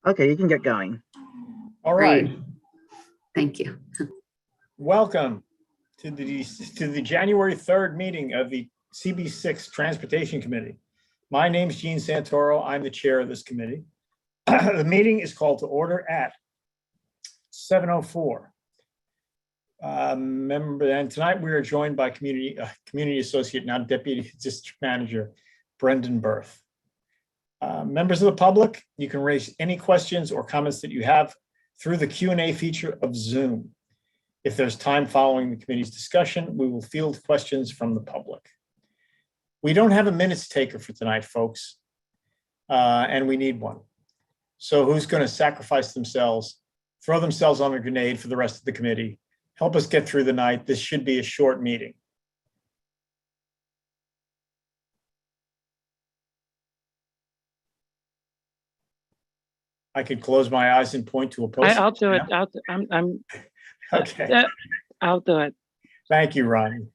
Okay, you can get going. All right. Great. Thank you. Welcome to the January 3rd meeting of the CB6 Transportation Committee. My name is Gene Santoro. I'm the chair of this committee. The meeting is called to order at 7:04. And tonight we are joined by community associate, now deputy district manager, Brendan Berth. Members of the public, you can raise any questions or comments that you have through the Q&A feature of Zoom. If there's time following the committee's discussion, we will field questions from the public. We don't have a minutes taker for tonight, folks, and we need one. So who's going to sacrifice themselves, throw themselves on a grenade for the rest of the committee, help us get through the night? This should be a short meeting. I could close my eyes and point to a post. I'll do it. Yeah? I'm Okay. I'll do it. Thank you, Ronnie.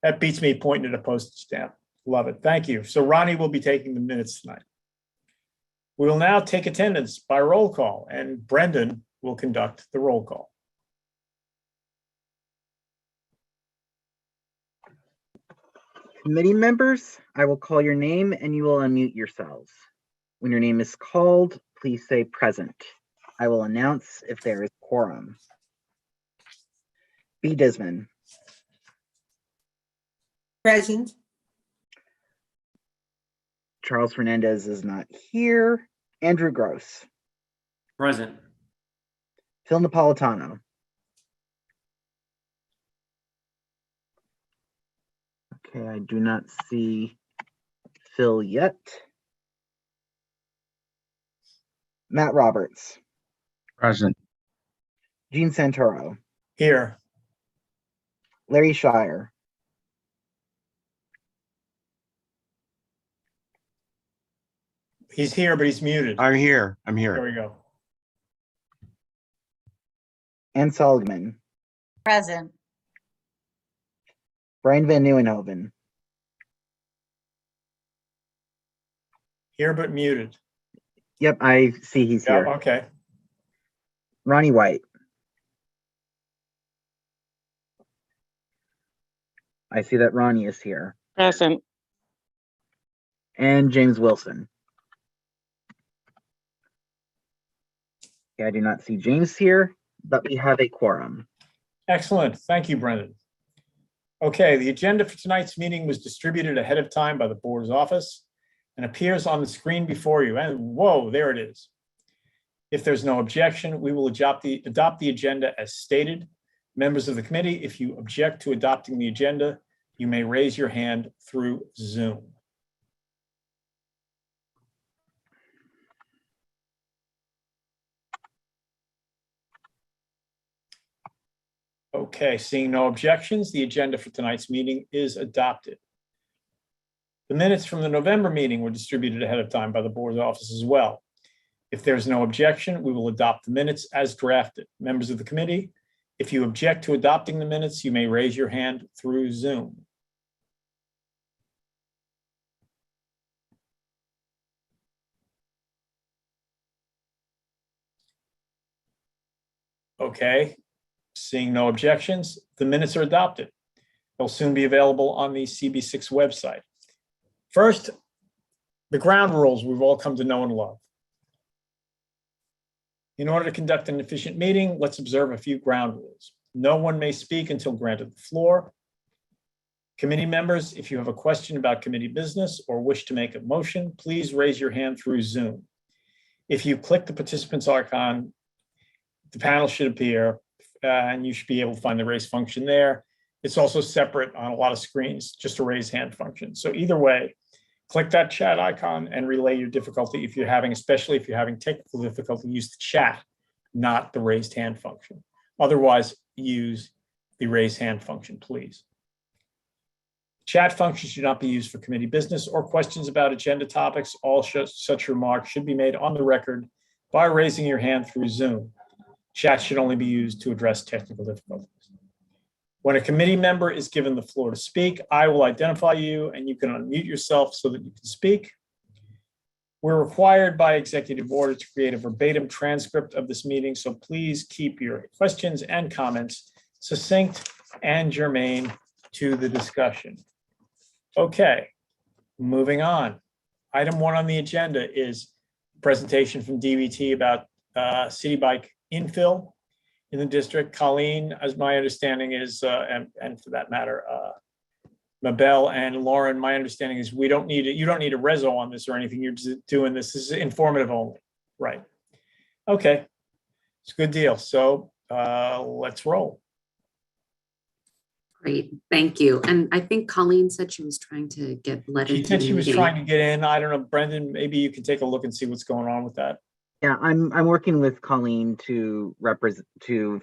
That beats me pointing at a postage stamp. Love it. Thank you. So Ronnie will be taking the minutes tonight. We will now take attendance by roll call, and Brendan will conduct the roll call. Committee members, I will call your name and you will unmute yourselves. When your name is called, please say present. I will announce if there is quorum. B. Disman. Present. Charles Fernandez is not here. Andrew Gross. Present. Phil Napolitano. Okay, I do not see Phil yet. Matt Roberts. Present. Gene Santoro. Here. Larry Shire. He's here, but he's muted. I'm here. There we go. Ann Seligman. Present. Brian Van Nieuwenhoven. Here, but muted. Yep, I see he's Yeah, here. okay. Ronnie White. I see that Ronnie is here. Present. And James Wilson. Okay, I do not see James here, but we have a quorum. Excellent. Thank you, Brendan. Okay, the agenda for tonight's meeting was distributed ahead of time by the board's office and appears on the screen before you. And whoa, there it is. If there's no objection, we will adopt the agenda as stated. Members of the committee, if you object to adopting the agenda, you may raise your hand through Zoom. Okay, seeing no objections, the agenda for tonight's meeting is adopted. The minutes from the November meeting were distributed ahead of time by the board's office as well. If there's no objection, we will adopt the minutes as drafted. Members of the committee, if you object to adopting the minutes, you may raise your hand through Zoom. Okay. Seeing no objections, the minutes are adopted. They'll soon be available on the CB6 website. First, the ground rules we've all come to know and love. In order to conduct an efficient meeting, let's observe a few ground rules. No one may speak until granted the floor. Committee members, if you have a question about committee business or wish to make a motion, please raise your hand through Zoom. If you click the participants icon, the panel should appear. And you should be able to find the raise function there. It's also separate on a lot of screens, just a raise hand function. So either way, click that chat icon and relay your difficulty if you're having, especially if you're having technical difficulty, use the chat, not the raised hand function. Otherwise, use the raise hand function, please. Chat functions should not be used for committee business or questions about agenda topics. All such remarks should be made on the record by raising your hand through Zoom. Chat should only be used to address technical difficulties. When a committee member is given the floor to speak, I will identify you and you can unmute yourself so that you can speak. We're required by executive order to create a verbatim transcript of this meeting, so please keep your questions and comments succinct and germane to the discussion. Okay, moving on. Item 1 on the agenda is presentation from DVT about city bike infill in the district. Colleen, as my understanding is, and for that matter, Mabel and Lauren, my understanding is you don't need a reso on this or anything. You're just doing this. This is informative only, right? Okay, it's a good deal. So let's roll. Great, thank you. And I think Colleen said she was trying to get let She into said the she was meeting. trying to get in. I don't know, Brendan, maybe you can take a look and see what's going on with that. Yeah, I'm working with Colleen to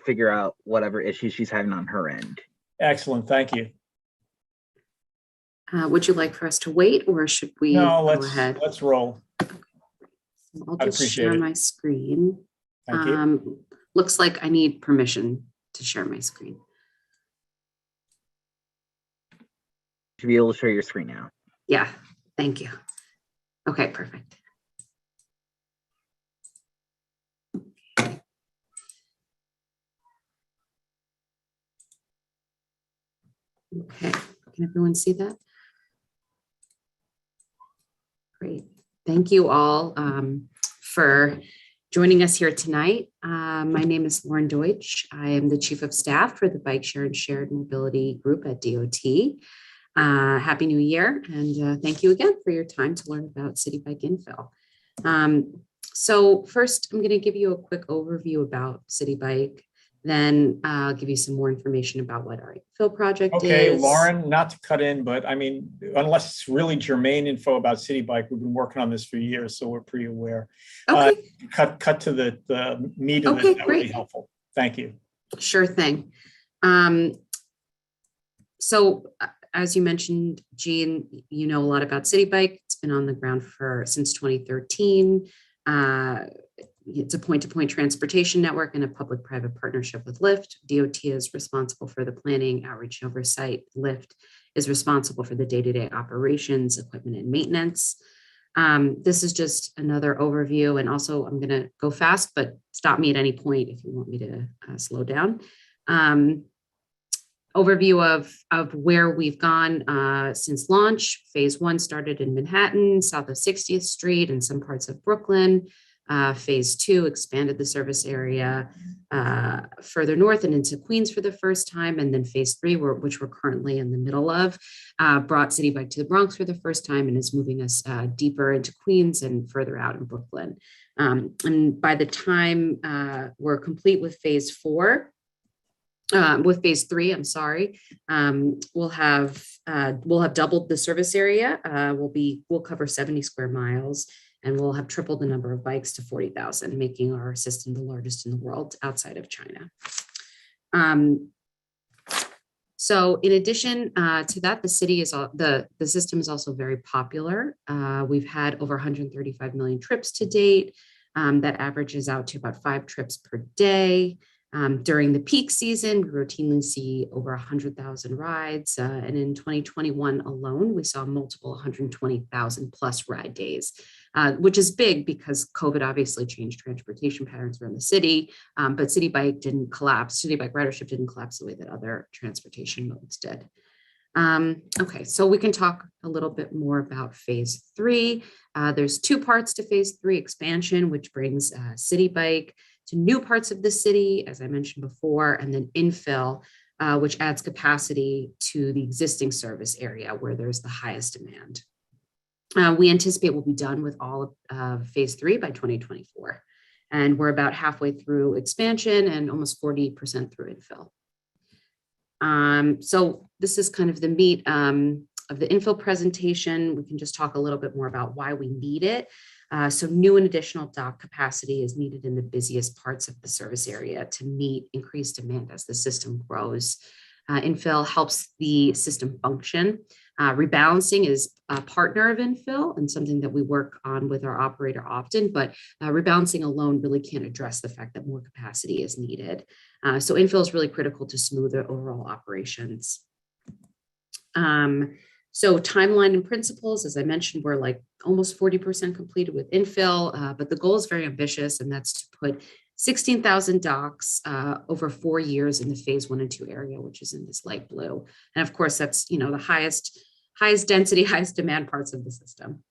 figure out whatever issues she's having on her end. Excellent, thank you. Would you like for us to wait, or should we No, go ahead? let's roll. I'll I'd just appreciate share it. my screen. Thank you. Looks like I need permission to share my screen. You should be able to share your screen now. Yeah, thank you. Okay, perfect. Okay, can everyone see that? Great. Thank you all for joining us here tonight. My name is Lauren Deutsch. I am the Chief of Staff for the Bike Share and Shared Mobility Group at DOT. Happy New Year, and thank you again for your time to learn about City Bike Infill. So first, I'm going to give you a quick overview about City Bike. Then I'll give you some more information about what our infill project is. Okay, Lauren, not to cut in, but I mean, unless it's really germane info about City Bike, we've been working on this for years, so we're pretty aware. Okay. Cut to the meat of Okay, it. That would be great. helpful. Thank you. Sure thing. So as you mentioned, Jean, you know a lot about City Bike. It's been on the ground since 2013. It's a point-to-point transportation network and a public-private partnership with Lyft. DOT is responsible for the planning, outreach, and oversight. Lyft is responsible for the day-to-day operations, equipment, and maintenance. This is just another overview, and also I'm going to go fast, but stop me at any point if you want me to slow down. Overview of where we've gone since launch. Phase 1 started in Manhattan, south of 60th Street, and some parts of Brooklyn. Phase 2 expanded the service area further north and into Queens for the first time. And then phase 3, which we're currently in the middle of, brought City Bike to the Bronx for the first time and is moving us deeper into Queens and further out in Brooklyn. And by the time we're complete with phase 4, with phase 3, I'm sorry, we'll have doubled the service area. We'll cover 70 square miles. And we'll have tripled the number of bikes to 40,000, making our system the largest in the world outside of China. So in addition to that, the system is also very popular. We've had over 135 million trips to date. That averages out to about 5 trips per day. During the peak season, we routinely see over 100,000 rides. And in 2021 alone, we saw multiple 120,000 plus ride days, which is big because COVID obviously changed transportation patterns around the city, but City Bike didn't collapse. City Bike ridership didn't collapse the way that other transportation modes did. Okay, so we can talk a little bit more about phase 3. There's 2 parts to phase 3: expansion, which brings City Bike to new parts of the city, as I mentioned before, and then infill, which adds capacity to the existing service area where there's the highest demand. We anticipate we'll be done with all of phase 3 by 2024. And we're about halfway through expansion and almost 40% through infill. So this is kind of the meat of the infill presentation. We can just talk a little bit more about why we need it. So new and additional dock capacity is needed in the busiest parts of the service area to meet increased demand as the system grows. Infill helps the system function. Rebalancing is a partner of infill and something that we work on with our operator often, but rebalancing alone really can't address the fact that more capacity is needed. So infill is really critical to smooth the overall operations. So timeline and principles, as I mentioned, we're like almost 40% completed with infill, but the goal is very ambitious, and that's to put 16,000 docks over 4 years in the phase 1 and 2 area, which is in this light blue. And of course, that's, you know, the highest density, highest demand parts of the system.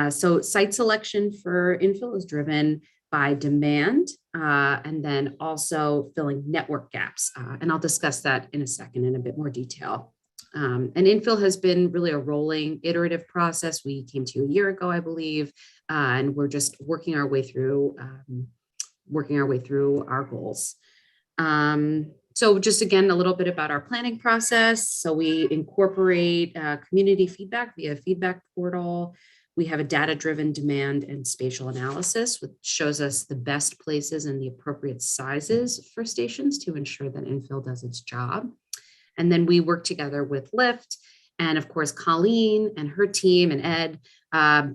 So site selection for infill is driven by demand, and then also filling network gaps. And I'll discuss that in a second in a bit more detail. And infill has been really a rolling, iterative process. We came to you a year ago, I believe, and we're just working our way through our goals. So just again, a little bit about our planning process. So we incorporate community feedback via feedback portal. We have a data-driven demand and spatial analysis, which shows us the best places and the appropriate sizes for stations to ensure that infill does its job. And then we work together with Lyft and of course, Colleen and her team and Ed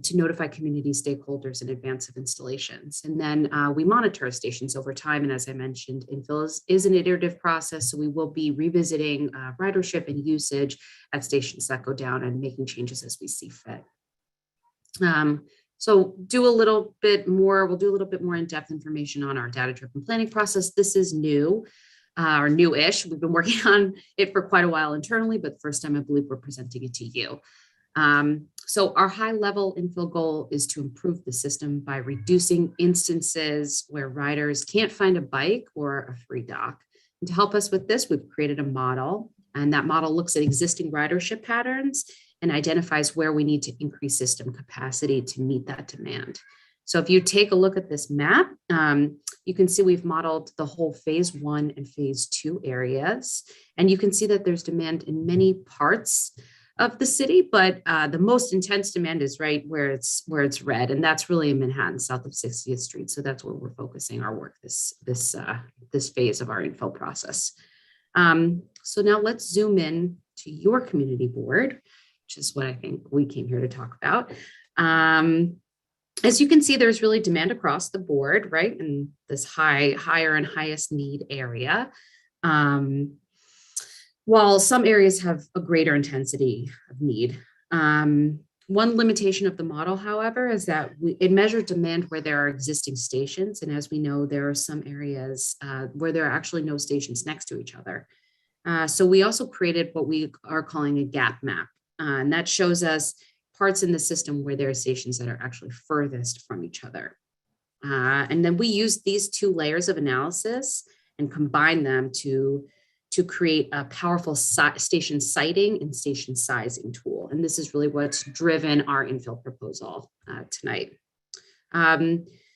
to notify community stakeholders in advance of installations. And then we monitor stations over time. And as I mentioned, infill is an iterative process. So we will be revisiting ridership and usage at stations that go down and making changes as we see fit. So do a little bit more, we'll do a little bit more in-depth information on our data-driven planning process. This is new. Or new-ish. We've been working on it for quite a while internally, but the first time I believe we're presenting it to you. So our high-level infill goal is to improve the system by reducing instances where riders can't find a bike or a free dock. And to help us with this, we've created a model, and that model looks at existing ridership patterns and identifies where we need to increase system capacity to meet that demand. So if you take a look at this map, you can see we've modeled the whole phase 1 and phase 2 areas. And you can see that there's demand in many parts of the city, but the most intense demand is right where it's red. And that's really in Manhattan, south of 60th Street. So that's where we're focusing our work this phase of our infill process. So now let's zoom in to your community board, which is what I think we came here to talk about. As you can see, there's really demand across the board, right? In this higher and highest need area. While some areas have a greater intensity of need. One limitation of the model, however, is that it measures demand where there are existing stations. And as we know, there are some areas where there are actually no stations next to each other. So we also created what we are calling a gap map. And that shows us parts in the system where there are stations that are actually furthest from each other. And then we use these two layers of analysis and combine them to create a powerful station siting and station sizing tool. And this is really what's driven our infill proposal tonight.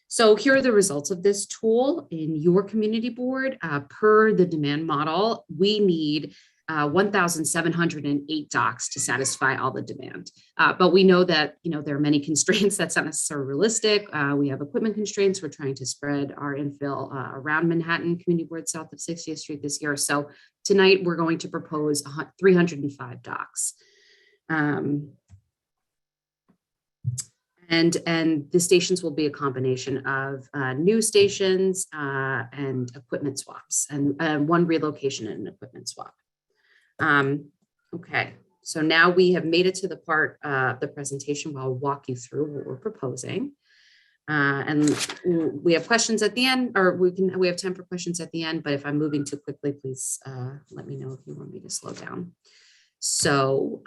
So here are the results of this tool in your community board. Per the demand model, we need 1,708 docks to satisfy all the demand. But we know that, there are many constraints. That's not necessarily realistic. We have equipment constraints. We're trying to spread our infill around Manhattan Community Board south of 60th Street this year. So tonight we're going to propose 305 docks. And the stations will be a combination of new stations and equipment swaps, and one relocation and an equipment swap. Okay, so now we have made it to the part of the presentation where I'll walk you through what we're proposing. And we have questions at the end, or we have time for questions at the end, but if I'm moving too quickly, please let me know if you want me to slow down. So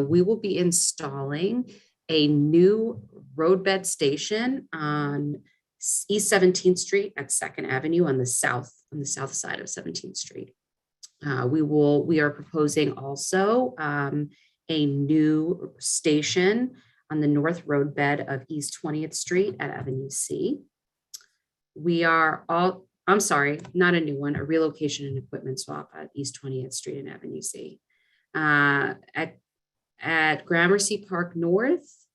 we will be installing a new roadbed station on East 17th Street at 2nd Avenue on the south side of 17th Street. We are proposing also a new station on the north roadbed of East 20th Street at Avenue C. I'm sorry, not a new one, a relocation and equipment swap at East 20th Street and Avenue C. At Gramercy Park North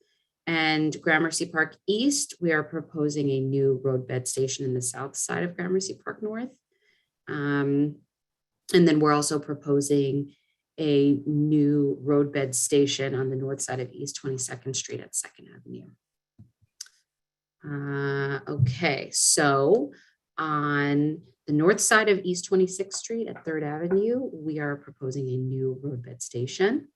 and Gramercy Park East, we are proposing a new roadbed station in the south side of Gramercy Park North. And then we're also proposing a new roadbed station on the north side of East 22nd Street at 2nd Avenue. Okay, so on the north side of East 26th Street at 3rd Avenue, we are proposing a new roadbed station.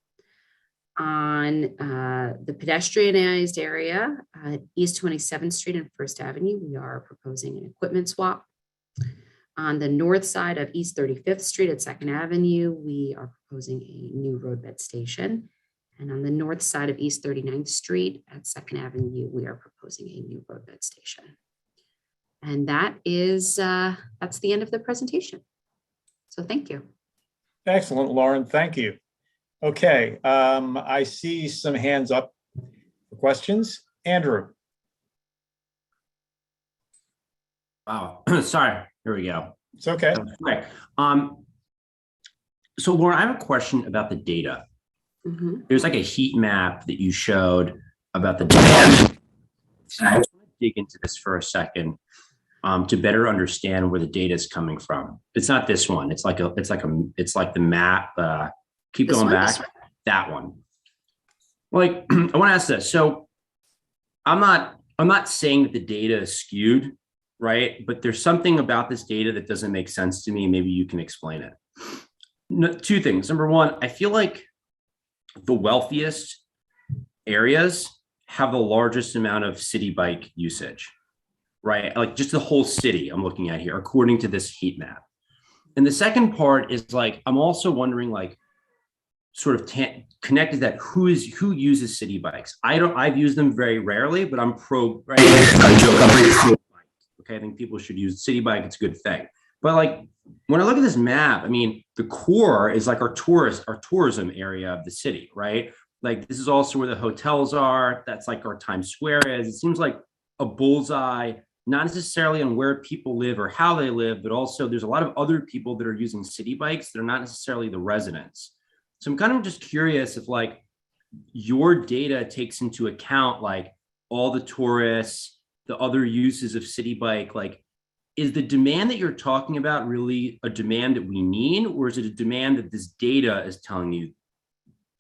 On the pedestrianized area at East 27th Street and First Avenue, we are proposing an equipment swap. On the north side of East 35th Street at Second Avenue, we are proposing a new roadbed station. And on the north side of East 39th Street at Second Avenue, we are proposing a new roadbed station. And that is, that's the end of the presentation. So thank you. Excellent, Lauren. Thank you. Okay, I see some hands up for questions. Andrew. Wow, sorry, here we go. It's okay. Right. So Lauren, I have a question about the data. There's like a heat map that you showed about the data. I just want to dig into this for a second to better understand where the data is coming from. It's not this one. It's like the map. Keep This going one? back. That one. Like, I want to ask this. So I'm not saying that the data is skewed, right? But there's something about this data that doesn't make sense to me. Maybe you can explain it. Two things. Number one, I feel like the wealthiest areas have the largest amount of city bike usage, right? Like just the whole city I'm looking at here, according to this heat map. And the second part is like, I'm also wondering like, sort of connected that who uses city bikes. I've used them very rarely, but I'm pro, right? Okay, I think people should use city bike. It's a good thing. But like, when I look at this map, I mean, the core is like our tourism area of the city, right? Like this is also where the hotels are. That's like our Times Square is. It seems like a bullseye, not necessarily on where people live or how they live, but also there's a lot of other people that are using city bikes that are not necessarily the residents. So I'm kind of just curious if like your data takes into account like all the tourists, the other uses of city bike, like is the demand that you're talking about really a demand that we need, or is it a demand that this data is telling you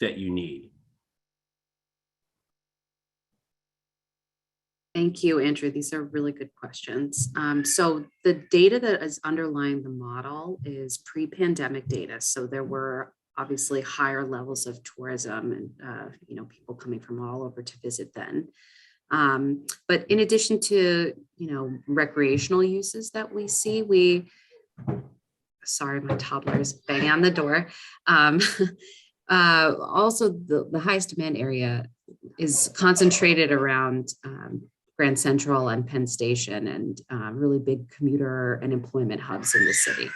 that you need? Thank you, Andrew. These are really good questions. So the data that is underlying the model is pre-pandemic data. So there were obviously higher levels of tourism and people coming from all over to visit then. But in addition to recreational uses that we see, sorry, my toddler is banging on the door. Also, the highest demand area is concentrated around Grand Central and Penn Station and really big commuter and employment hubs in the city.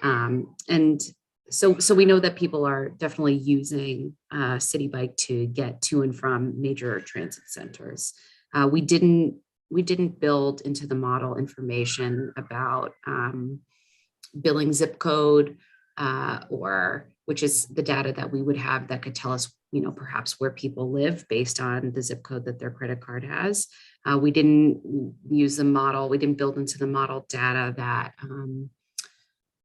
And so we know that people are definitely using City Bike to get to and from major transit centers. We didn't build into the model information about billing zip code or which is the data that we would have that could tell us, perhaps where people live based on the zip code that their credit card has. We didn't use the model. We didn't build into the model data that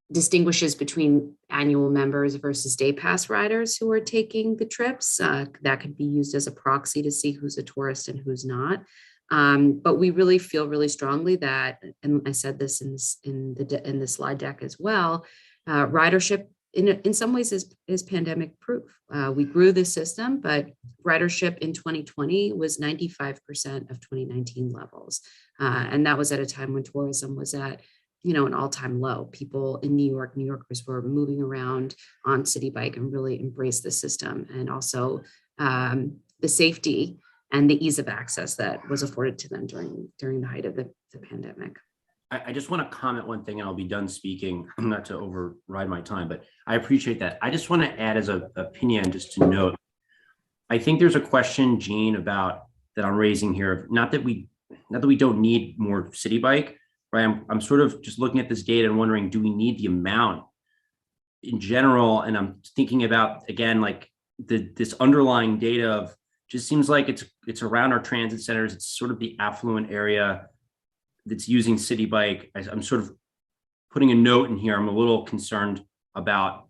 distinguishes between annual members versus day pass riders who are taking the trips. That could be used as a proxy to see who's a tourist and who's not. But we really feel really strongly that, and I said this in the slide deck as well, ridership in some ways is pandemic proof. We grew the system, but ridership in 2020 was 95% of 2019 levels. And that was at a time when tourism was at an all-time low. People in New Yorkers were moving around on City Bike and really embraced the system, and also the safety and the ease of access that was afforded to them during the height of the pandemic. I just want to comment one thing and I'll be done speaking, not to override my time, but I appreciate that. I just want to add as an opinion, just to note, I think there's a question, Gene, about that I'm raising here. Not that we don't need more City Bike, right? I'm sort of just looking at this data and wondering, do we need the amount in general? And I'm thinking about, again, like this underlying data of just seems like it's around our transit centers. It's sort of the affluent area that's using City Bike. I'm sort of putting a note in here. I'm a little concerned about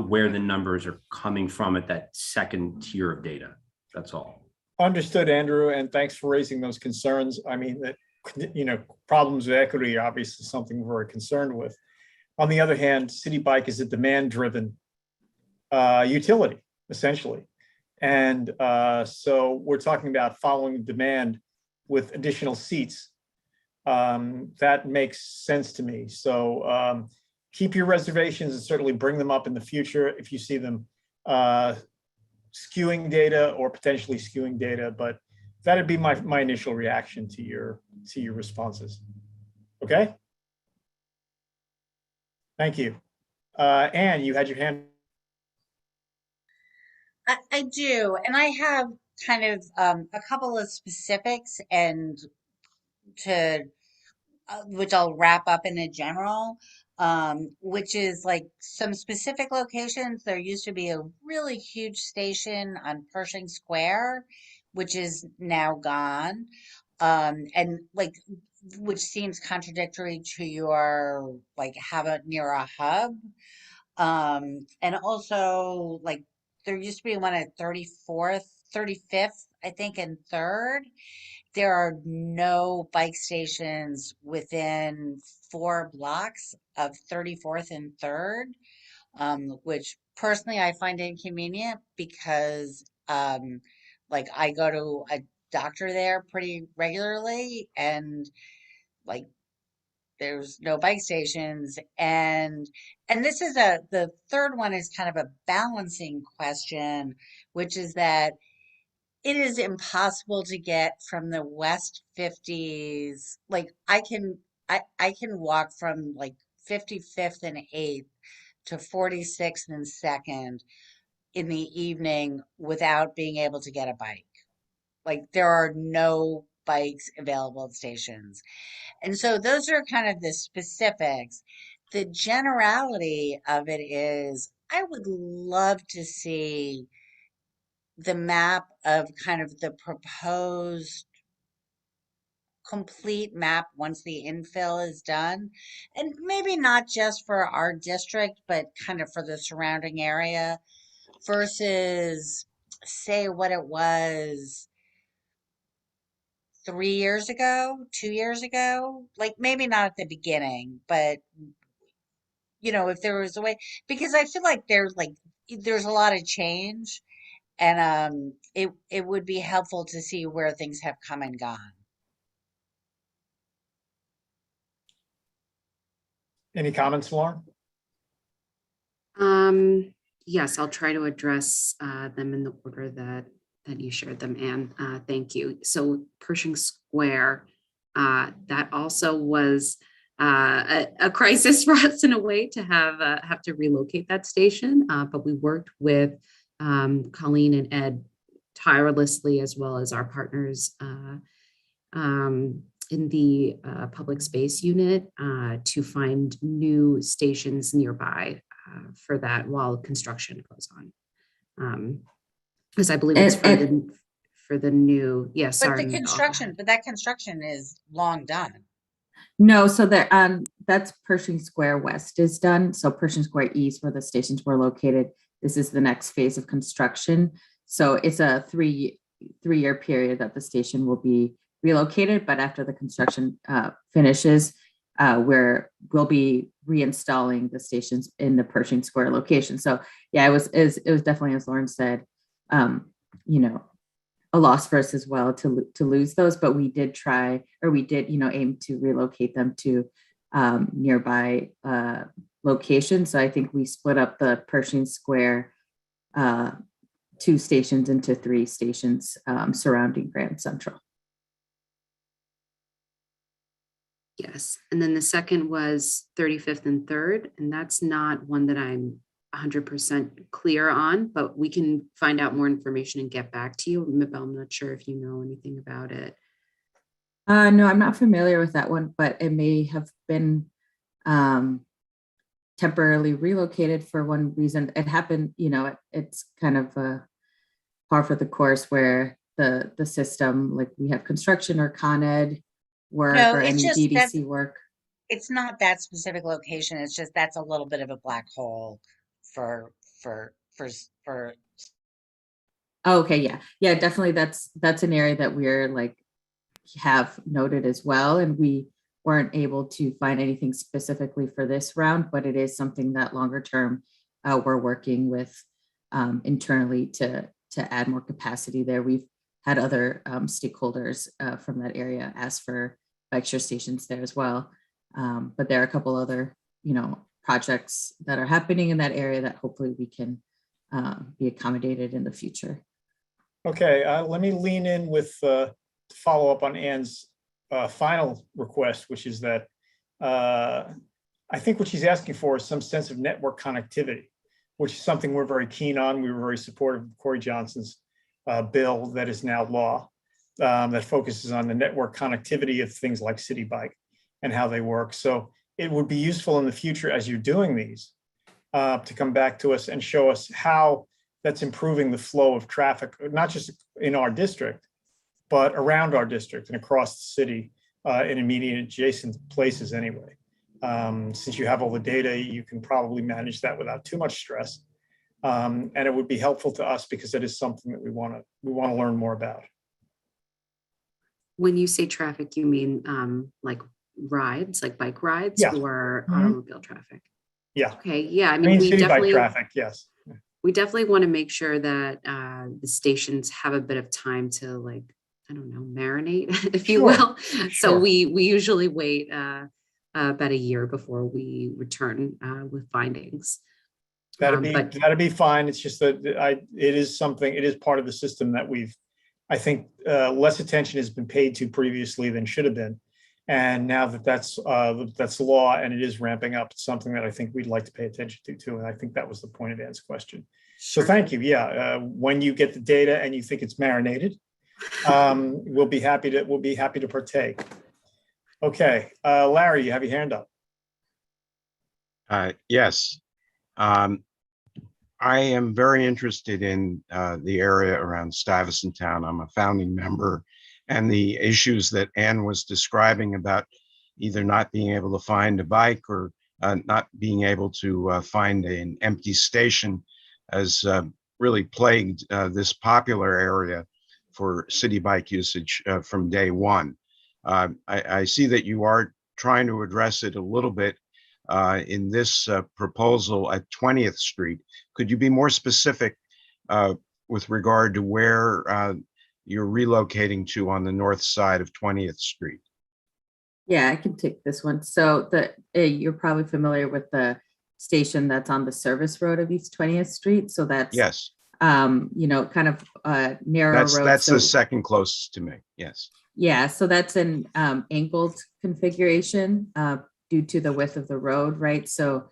where the numbers are coming from at that second tier of data. That's all. Understood, Andrew, and thanks for raising those concerns. I mean, that problems with equity are obviously something we're very concerned with. On the other hand, City Bike is a demand-driven utility, essentially. And so we're talking about following demand with additional seats. That makes sense to me. So keep your reservations and certainly bring them up in the future if you see them skewing data or potentially skewing data. But that'd be my initial reaction to your responses. Okay. Thank you. Anne, you had your hand. I do, and I have kind of a couple of specifics and to which I'll wrap up in a general, which is like some specific locations. There used to be a really huge station on Pershing Square, which is now gone. And like, which seems contradictory to your like have it near a hub. And also like there used to be one at 34th, 35th, I think, and 3rd. There are no bike stations within 4 blocks of 34th and 3rd, which personally I find inconvenient because like I go to a doctor there pretty regularly and like there's no bike stations and this is the third one is kind of a balancing question, which is that it is impossible to get from the West 50s. Like I can walk from like 55th and 8th to 46th and 2nd in the evening without being able to get a bike. Like there are no bikes available at stations. And so those are kind of the specifics. The generality of it is I would love to see the map of kind of the proposed complete map once the infill is done. And maybe not just for our district, but kind of for the surrounding area versus say what it was 3 years ago, 2 years ago. Like maybe not at the beginning, but you know, if there was a way, because I feel like there's a lot of change and it would be helpful to see where things have come and gone. Any comments, Lauren? Yes, I'll try to address them in the order that you shared them, Anne. Thank you. So Pershing Square, that also was a crisis for us in a way to have to relocate that station, but we worked with Colleen and Ed tirelessly, as well as our partners in the public space unit to find new stations nearby for that while construction goes on. Because I believe it's for the new, yes. But that construction is long done. No, so there, that's Pershing Square West is done. So Pershing Square East, where the stations were located, this is the next phase of construction. So it's a three-year period that the station will be relocated. But after the construction finishes, we'll be reinstalling the stations in the Pershing Square location. So yeah, it was definitely, as Lauren said, a loss for us as well to lose those, but we did try, or we did, aim to relocate them to nearby locations. So I think we split up the Pershing Square 2 stations into 3 stations surrounding Grand Central. Yes, and then the second was 35th and 3rd, and that's not one that I'm 100% clear on, but we can find out more information and get back to you. I'm not sure if you know anything about it. No, I'm not familiar with that one, but it may have been temporarily relocated for one reason. It happened, it's kind of a par for the course where the system, like we have construction or Con Ed work or any DDC work. It's not that specific location. It's just that's a little bit of a black hole for Oh, okay, yeah, definitely. That's an area that we're like have noted as well, and we weren't able to find anything specifically for this round, but it is something that longer term we're working with internally to to add more capacity there. We've had other stakeholders from that area ask for bike share stations there as well. But there are a couple other, projects that are happening in that area that hopefully we can be accommodated in the future. Okay, let me lean in with follow up on Ann's final request, which is that I think what she's asking for is some sense of network connectivity, which is something we're very keen on. We were very supportive of Corey Johnson's bill that is now law that focuses on the network connectivity of things like City Bike and how they work. So it would be useful in the future as you're doing these to come back to us and show us how that's improving the flow of traffic, not just in our district, but around our district and across the city in immediate adjacent places anyway. Since you have all the data, you can probably manage that without too much stress. And it would be helpful to us because it is something that we want to learn more about. When you say traffic, you mean like rides, like bike rides, Yeah. or Mhm. automobile traffic? Yeah. Okay, yeah, I mean, we city bike definitely, traffic, yes. we definitely want to make sure that the stations have a bit of time to, like, I don't know, marinate, if you Sure, will. sure. So we usually wait about a year before we return with findings. But That'd be fine. It's just that it is part of the system that I think less attention has been paid to previously than should have been. And now that that's law and it is ramping up, it's something that I think we'd like to pay attention to too. And I think that was the point of Ann's question. So thank you. Yeah, when you get the data and you think it's marinated, we'll be happy to partake. Okay, Larry, you have your hand up. Yes. I am very interested in the area around Stuyvesant Town. I'm a founding member, and the issues that Ann was describing about either not being able to find a bike or not being able to find an empty station has really plagued this popular area for city bike usage from day one. I see that you are trying to address it a little bit in this proposal at 20th Street. Could you be more specific with regard to where you're relocating to on the north side of 20th Street? Yeah, I can take this one. So you're probably familiar with the station that's on the service road of East 20th Street. So that's, Yes, kind of narrow road. that's So, the second closest to me. Yes. yeah, so that's an angled configuration due to the width of the road, right? So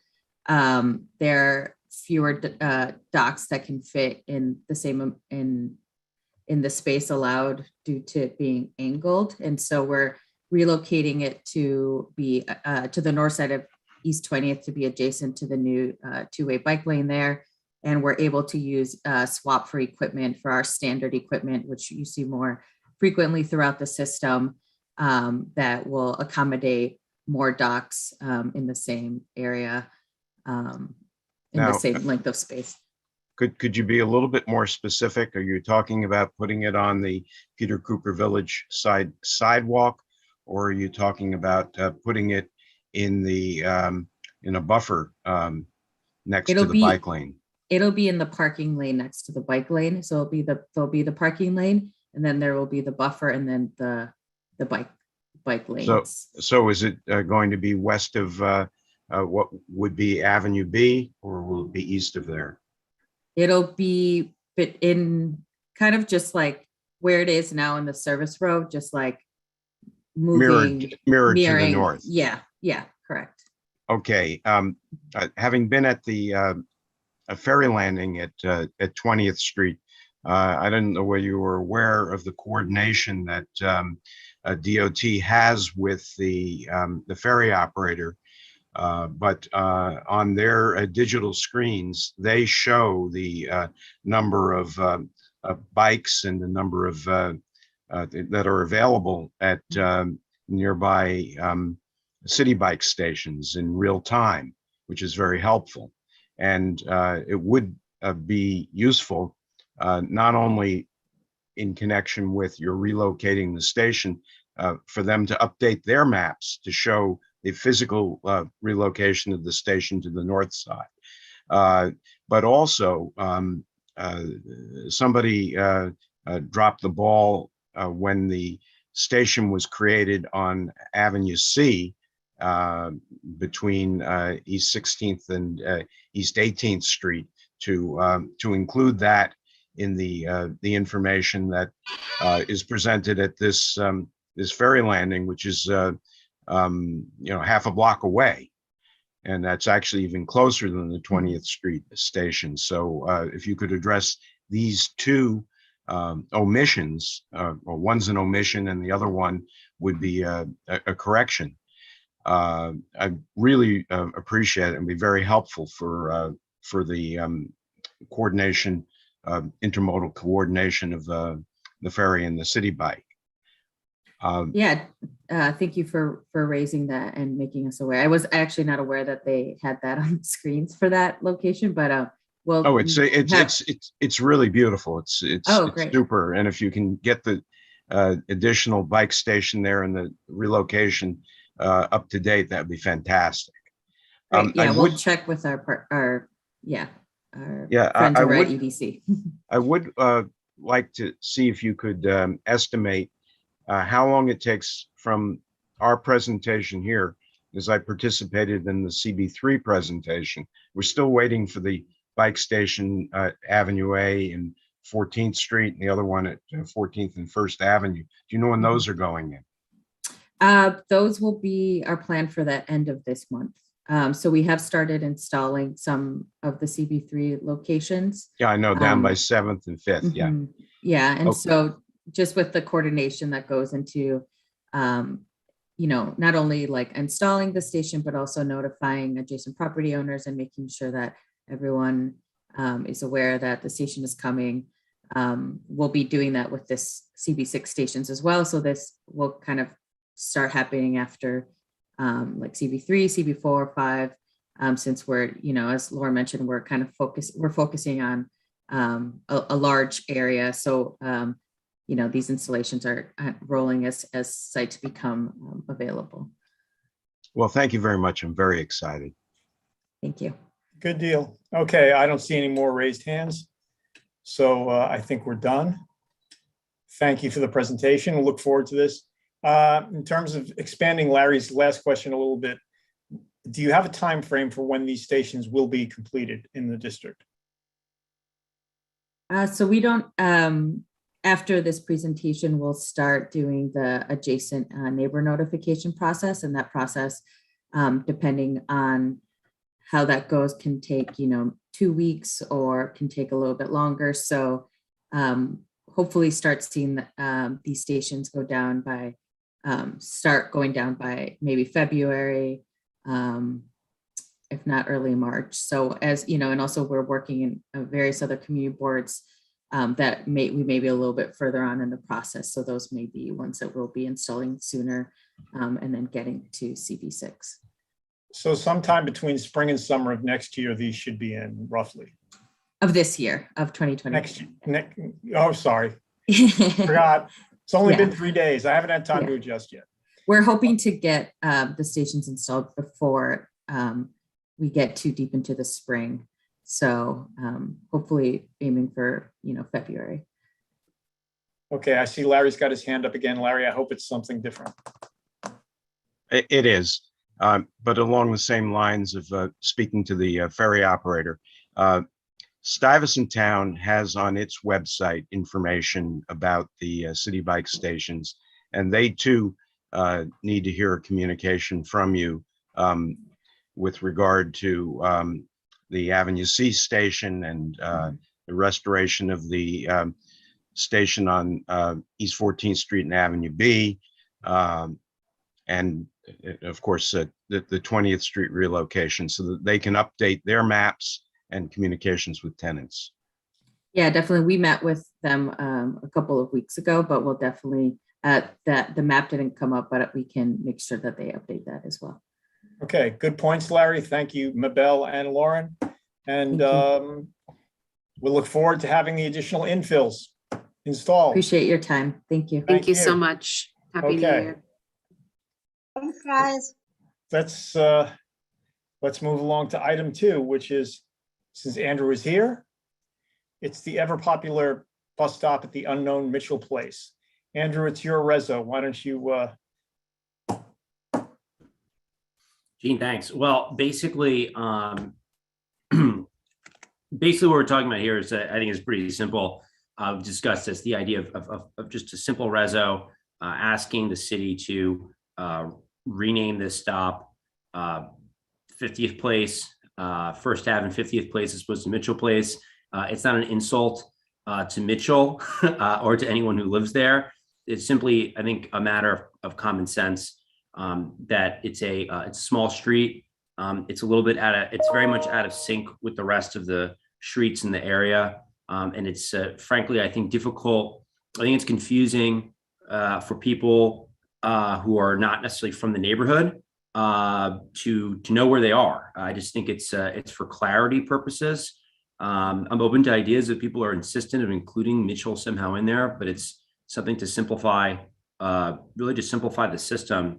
there are fewer docks that can fit in the same in the space allowed due to it being angled. And so we're relocating it to be to the north side of East 20th to be adjacent to the new two-way bike lane there. And we're able to use swap for equipment for our standard equipment, which you see more frequently throughout the system, that will accommodate more docks in the same area, in Now, the same length of space. Could you be a little bit more specific? Are you talking about putting it on the Peter Cooper Village sidewalk, or are you talking about putting it in the in a buffer next to the bike lane? It'll be in the parking lane next to the bike lane. So there'll be the parking lane, and then there will be the buffer, and then the bike lanes. So is it going to be west of what would be Avenue B, or will it be east of there? It'll be in kind of just like where it is now in the service road, just like moving, mirrored to the mirroring. north. Yeah, correct. Okay. Having been at the a ferry landing at 20th Street, I didn't know whether you were aware of the coordination that DOT has with the ferry operator. But on their digital screens, they show the number of bikes and the number of that are available at nearby city bike stations in real time, which is very helpful. And it would be useful not only in connection with your relocating the station, for them to update their maps to show the physical relocation of the station to the north side, but also somebody dropped the ball when the station was created on Avenue C between East 16th and East 18th Street to include that in the information that is presented at this this ferry landing, which is half a block away. And that's actually even closer than the 20th Street station. So if you could address these two omissions, or one's an omission and the other one would be a correction. I really appreciate it and be very helpful for the coordination, intermodal coordination of the ferry and the city bike. Thank you for raising that and making us aware. I was actually not aware that they had that on the screens for that location, but well. Oh, it's really beautiful. It's great. super. And if you can get the additional bike station there and the relocation up to date, that'd be fantastic. We'll check with our friends over at EDC. I would like to see if you could estimate how long it takes from our presentation here, as I participated in the CB3 presentation. We're still waiting for the bike station at Avenue A and 14th Street and the other one at 14th and First Avenue. Do you know when those are going in? Those will be our plan for the end of this month. So we have started installing some of the CB3 locations. Yeah, I know, down by 7th and 5th. Yeah. Yeah. And Okay. so just with the coordination that goes into, not only like installing the station, but also notifying adjacent property owners and making sure that everyone is aware that the station is coming. We'll be doing that with this CB6 stations as well. So this will kind of start happening after like CB3, CB4, 5, since we're, as Laura mentioned, we're kind of focusing on a large area. So, these installations are rolling as sites become available. Well, thank you very much. I'm very excited. Thank you. Good deal. Okay, I don't see any more raised hands. So I think we're done. Thank you for the presentation. We'll look forward to this. In terms of expanding Larry's last question a little bit, do you have a time frame for when these stations will be completed in the district? So we don't, after this presentation, we'll start doing the adjacent neighbor notification process, and that process, depending on how that goes, can take, 2 weeks or can take a little bit longer. So hopefully start seeing these stations go down by, start going down by maybe February, if not early March. So as and also we're working in various other community boards that we may be a little bit further on in the process. So those may be ones that we'll be installing sooner and then getting to CB6. So sometime between spring and summer of next year, these should be in roughly. Of this year, of 2020. Oh, sorry. Forgot. It's only been 3 days. I haven't had time Yeah. to adjust yet. We're hoping to get the stations installed before we get too deep into the spring. So hopefully aiming for, February. Okay, I see Larry's got his hand up again. Larry, I hope it's something different. It is, but along the same lines of speaking to the ferry operator, Stuyvesant Town has on its website information about the city bike stations, and they too need to hear a communication from you with regard to the Avenue C station and the restoration of the station on East 14th Street and Avenue B, and of course the 20th Street relocation, so that they can update their maps and communications with tenants. Yeah, definitely. We met with them a couple of weeks ago, but we'll definitely, the map didn't come up, but we can make sure that they update that as well. Okay, good points, Larry. Thank you, Mabel and Lauren. And we'll look forward to having the additional infills installed. Appreciate your time. Thank you. Thank you so much. Happy New Okay. Year. Thanks, guys. Let's move along to item 2, which is, since Andrew is here, It's the ever popular bus stop at the unknown Mitchell Place. Andrew, it's your reso. Why don't you, Gene, thanks. Well, basically, basically what we're talking about here is, I think it's pretty simple. I've discussed this, the idea of just a simple reso, asking the city to rename this stop 50th Place, First Ave and 50th Place as opposed to Mitchell Place. It's not an insult to Mitchell or to anyone who lives there. It's simply, I think, a matter of common sense, that it's a small street. It's a little bit it's very much out of sync with the rest of the streets in the area. And it's frankly, I think, difficult. I think it's confusing for people who are not necessarily from the neighborhood to know where they are. I just think it's for clarity purposes. I'm open to ideas that people are insistent of including Mitchell somehow in there, but it's something to simplify, really just simplify the system,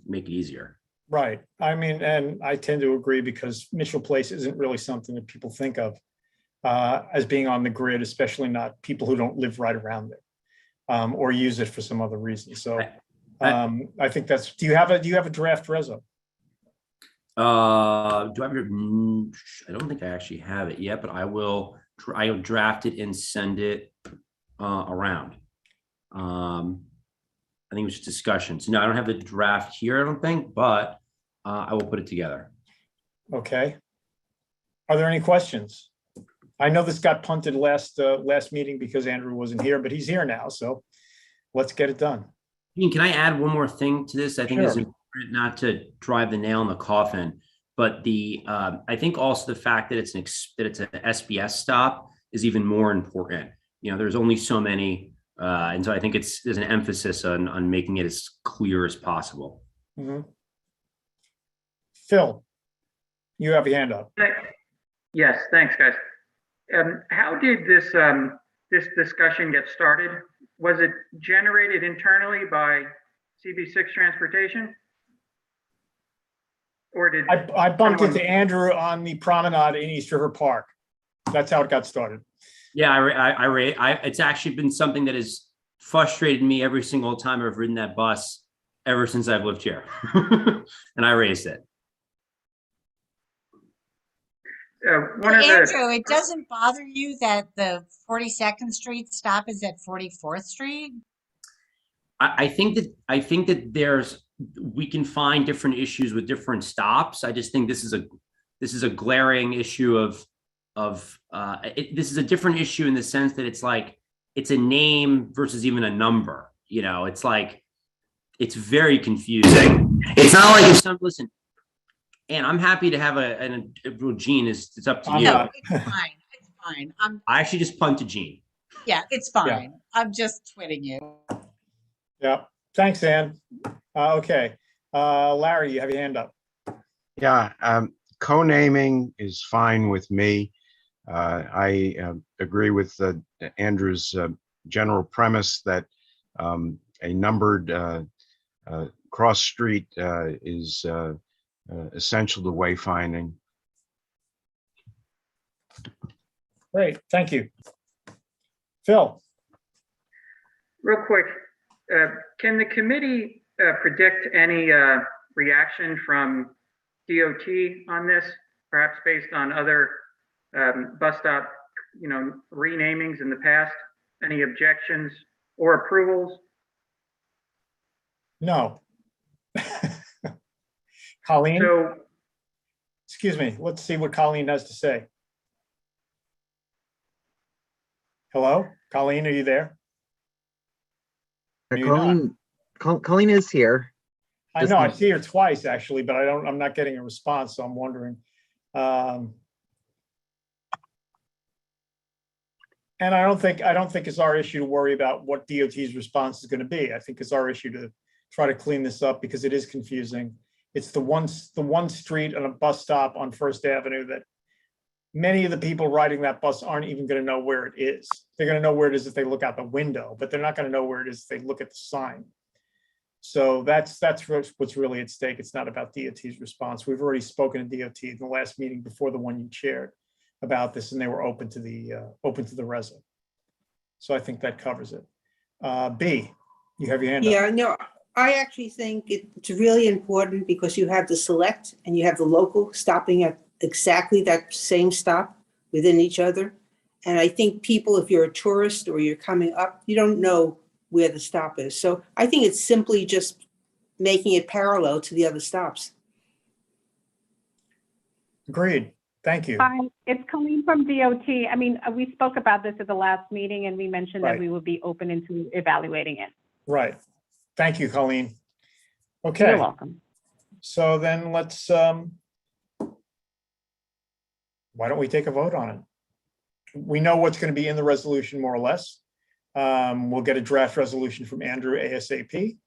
make it easier. right. I mean, and I tend to agree because Mitchell Place isn't really something that people think of as being on the grid, especially not people who don't live right around there or use it for some other reason. So I think that's, do you have a draft reso? Do I have I don't think I actually have it yet, but I'll draft it and send it around. I think it was just discussion. So no, I don't have the draft here, I don't think, but I will put it together. Okay. Are there any questions? I know this got punted last meeting because Andrew wasn't here, but he's here now, so let's get it done. Can I add one more thing to this? I think it's Sure. important not to drive the nail in the coffin, but I think also the fact that it's an SBS stop is even more important. You know, there's only so many, and so I think there's an emphasis on making it as clear as possible. Mhm. Phil, you have your hand up. Yes, thanks, guys. How did this discussion get started? Was it generated internally by CB6 Transportation? Or did I bumped someone- into Andrew on the promenade in East River Park. That's how it got started. Yeah, it's actually been something that has frustrated me every single time I've ridden that bus ever since I've lived here, and I raised it. Andrew, it doesn't bother you that the 42nd Street stop is at 44th Street? I think that we can find different issues with different stops. I just think this is a glaring issue this is a different issue in the sense that it's a name versus even a number. You know, it's very confusing. It's not like if listen, and I'm happy to have Gene, it's up to you. No, it's fine. It's fine. I actually just punted Gene. Yeah, it's fine. I'm just twitting you. Yeah. Thanks, Ann. Okay. Larry, you have your hand up. Yeah, co-naming is fine with me. I agree with Andrew's general premise that a numbered cross street is essential to wayfinding. Great. Thank you. Phil. Real quick, can the committee predict any reaction from DOT on this, perhaps based on other bus stop, renamings in the past? Any objections or approvals? No. Colleen? So, Excuse me. Let's see what Colleen has to say. Hello? Colleen, are you there? Maybe not. Colleen is here. I know, I see her twice actually, but I'm not getting a response, so I'm wondering. And I don't think it's our issue to worry about what DOT's response is going to be. I think it's our issue to try to clean this up because it is confusing. It's the one street on a bus stop on First Avenue that many of the people riding that bus aren't even going to know where it is. They're going to know where it is if they look out the window, but they're not going to know where it is if they look at the sign. So that's what's really at stake. It's not about DOT's response. We've already spoken to DOT in the last meeting before the one you chaired about this, and they were open to the reso. So I think that covers it. B, you have your hand up. Yeah, no, I actually think it's really important because you have the select and you have the local stopping at exactly that same stop within each other. And I think people, if you're a tourist or you're coming up, you don't know where the stop is. So I think it's simply just making it parallel to the other stops. Agreed. Thank you. Hi, it's Colleen from DOT. I mean, we spoke about this at the last meeting and we mentioned Right. that we would be open into evaluating it. Right. Thank you, Colleen. You're Okay, welcome. so then let's, why don't we take a vote on it? We know what's going to be in the resolution more or less. We'll get a draft resolution from Andrew ASAP.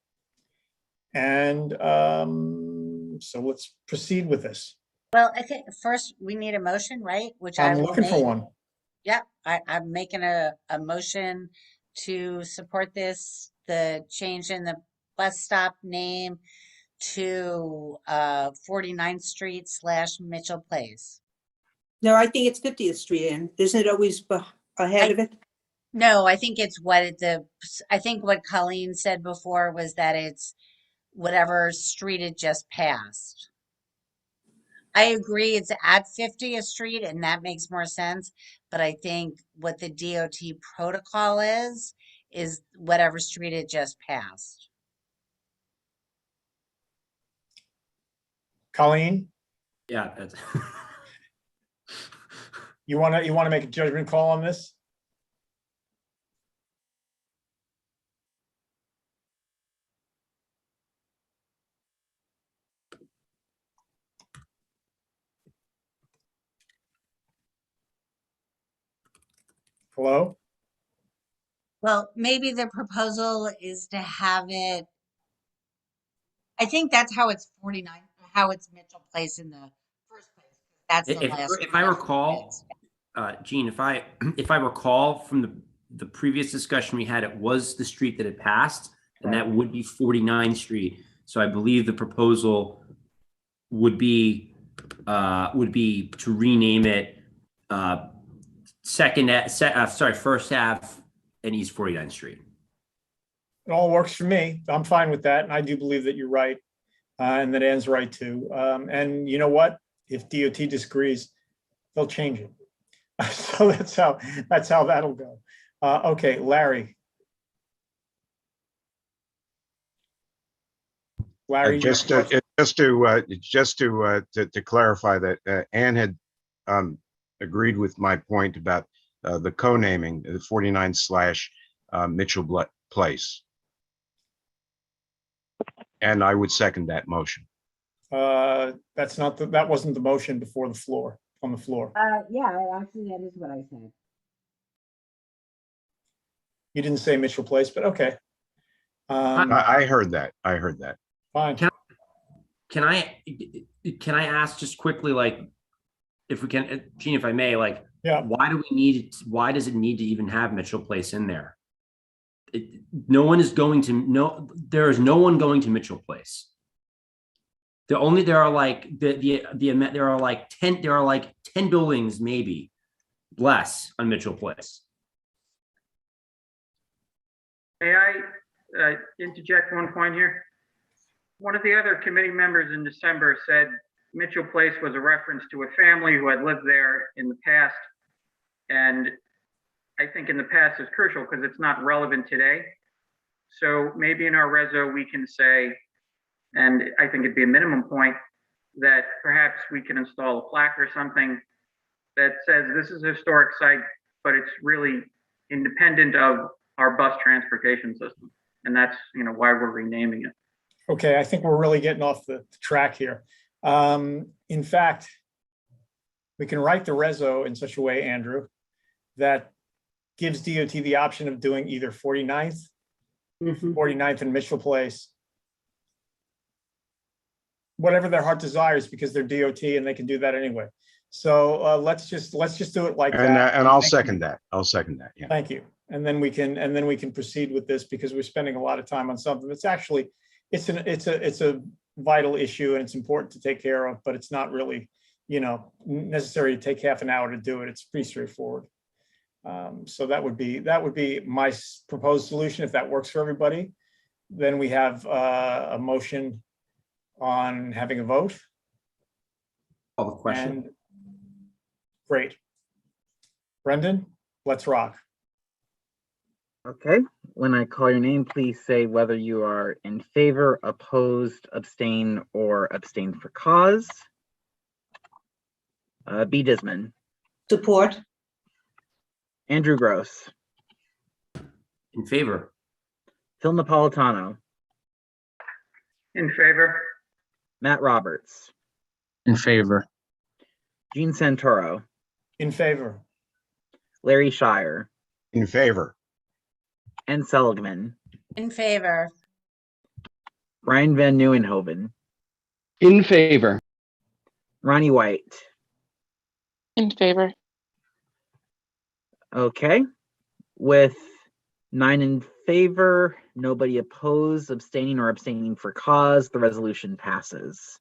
And so let's proceed with this. Well, I think first we need a motion, right? Which I I'm will looking for make. one. Yep, I'm making a motion to support this, the change in the bus stop name to 49th Street / Mitchell Place. No, I think it's 50th Street, and isn't it always ahead of it? No, I think it's I think what Colleen said before was that it's whatever street it just passed. I agree it's at 50th Street and that makes more sense, but I think what the DOT protocol is whatever street it just passed. Colleen, Yeah, that's you want to make a judgment call on this? Hello? Well, maybe the proposal is to have it, I think that's how it's 49, how it's Mitchell Place in the first place. That's the last. if I recall, Gene, if I recall from the previous discussion we had, it was the street that it passed, and that would be 49th Street. So I believe the proposal would be to rename it First Ave and East 49th Street. It all works for me. I'm fine with that. And I do believe that you're right. And that Ann's right too. And you know what? If DOT disagrees, they'll change it. So that's how that'll go. Okay, Larry. Larry, Just to clarify that Ann had agreed with my point about the co-naming, the 49 / Mitchell Place. And I would second that motion. that wasn't the motion before the floor, on the floor. Yeah, actually that is what I said. You didn't say Mitchell Place, but okay. I heard that. Fine. Can I ask just quickly, like, if we can, Gene, if I may, like, Yeah. why does it need to even have Mitchell Place in there? There is no one going to Mitchell Place. There are like 10 buildings, maybe less, on Mitchell Place. May I interject one point here? One of the other committee members in December said Mitchell Place was a reference to a family who had lived there in the past. And I think in the past is crucial because it's not relevant today. So maybe in our reso, we can say, and I think it'd be a minimum point, that perhaps we can install a plaque or something that says this is a historic site, but it's really independent of our bus transportation system. And that's, why we're renaming it. Okay, I think we're really getting off the track here. In fact, we can write the reso in such a way, Andrew, that gives DOT the option of doing either 49th, 49th and Mitchell Place, whatever their heart desires, because they're DOT and they can do that anyway. So let's just do it like that. And I'll second that. Yeah. Thank you. And then we can proceed with this, because we're spending a lot of time on something that's actually, it's a vital issue and it's important to take care of, but it's not really necessary to take half an hour to do it. It's pretty straightforward. So that would be my proposed solution. If that works for everybody, then we have a motion on having a vote. Call the question. And great. Brendan, let's rock. Okay, when I call your name, please say whether you are in favor, opposed, abstain, or abstain for cause. B. Disman. Support. Andrew Gross. In favor. Phil Napolitano. In favor. Matt Roberts. In favor. Gene Santoro. In favor. Larry Shire. In favor. Ann Seligman. In favor. Brian Van Nieuwenhoven. In favor. Ronnie White. In favor. Okay, with 9 in favor, nobody opposed, abstaining or abstaining for cause, the resolution passes.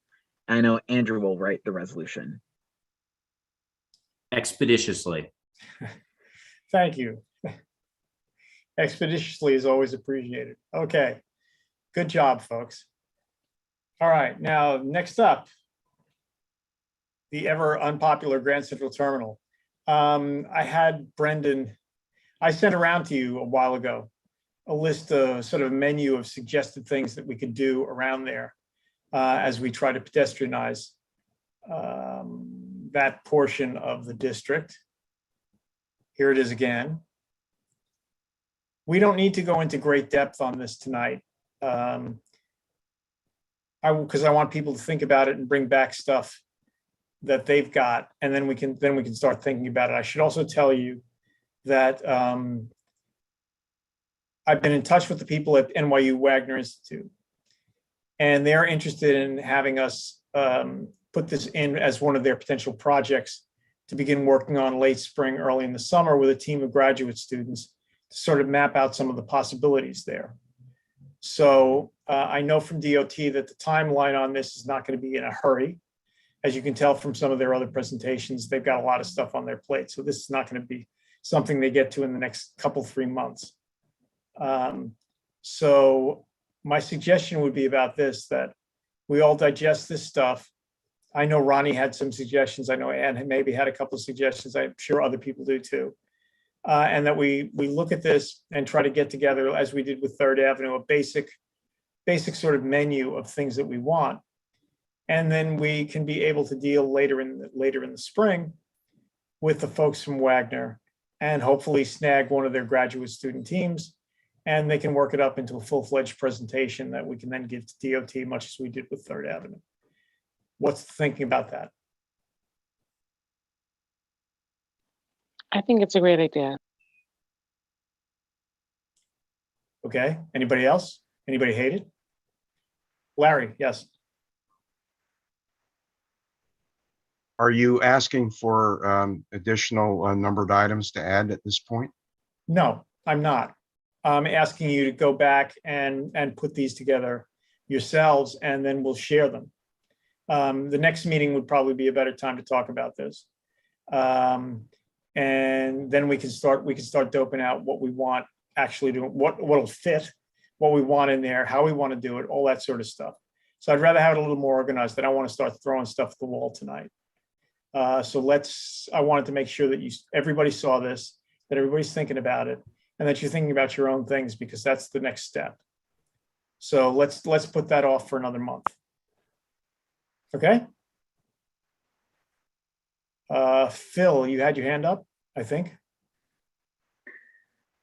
I know Andrew will write the resolution. Expeditiously. Thank you. Expeditiously is always appreciated. Okay, good job, folks. All right, now next up, the ever unpopular Grand Central Terminal. I had Brendan, I sent around to you a while ago, a list of sort of menu of suggested things that we could do around there as we try to pedestrianize that portion of the district. Here it is again. We don't need to go into great depth on this tonight. Because I want people to think about it and bring back stuff that they've got, and then we can start thinking about it. I should also tell you that I've been in touch with the people at NYU Wagner Institute, and they're interested in having us put this in as one of their potential projects to begin working on late spring, early in the summer with a team of graduate students to sort of map out some of the possibilities there. So I know from DOT that the timeline on this is not going to be in a hurry. As you can tell from some of their other presentations, they've got a lot of stuff on their plate. So this is not going to be something they get to in the next couple, 3 months. So my suggestion would be about this, that we all digest this stuff. I know Ronnie had some suggestions. I know Ann maybe had a couple of suggestions. I'm sure other people do too. And that we look at this and try to get together, as we did with Third Avenue, a basic sort of menu of things that we want. And then we can be able to deal later in the spring with the folks from Wagner and hopefully snag one of their graduate student teams, and they can work it up into a full-fledged presentation that we can then give to DOT, much as we did with Third Avenue. What's the thinking about that? I think it's a great idea. Okay, anybody else? Anybody hate it? Larry, yes. Are you asking for additional numbered items to add at this point? No, I'm not. I'm asking you to go back and put these together yourselves, and then we'll share them. The next meeting would probably be a better time to talk about this. And then we can start doping out what we want actually doing, what'll fit, what we want in there, how we want to do it, all that sort of stuff. So I'd rather have it a little more organized. I don't want to start throwing stuff at the wall tonight. I wanted to make sure that everybody saw this, that everybody's thinking about it, and that you're thinking about your own things, because that's the next step. So let's put that off for another month. Okay. Phil, you had your hand up, I think.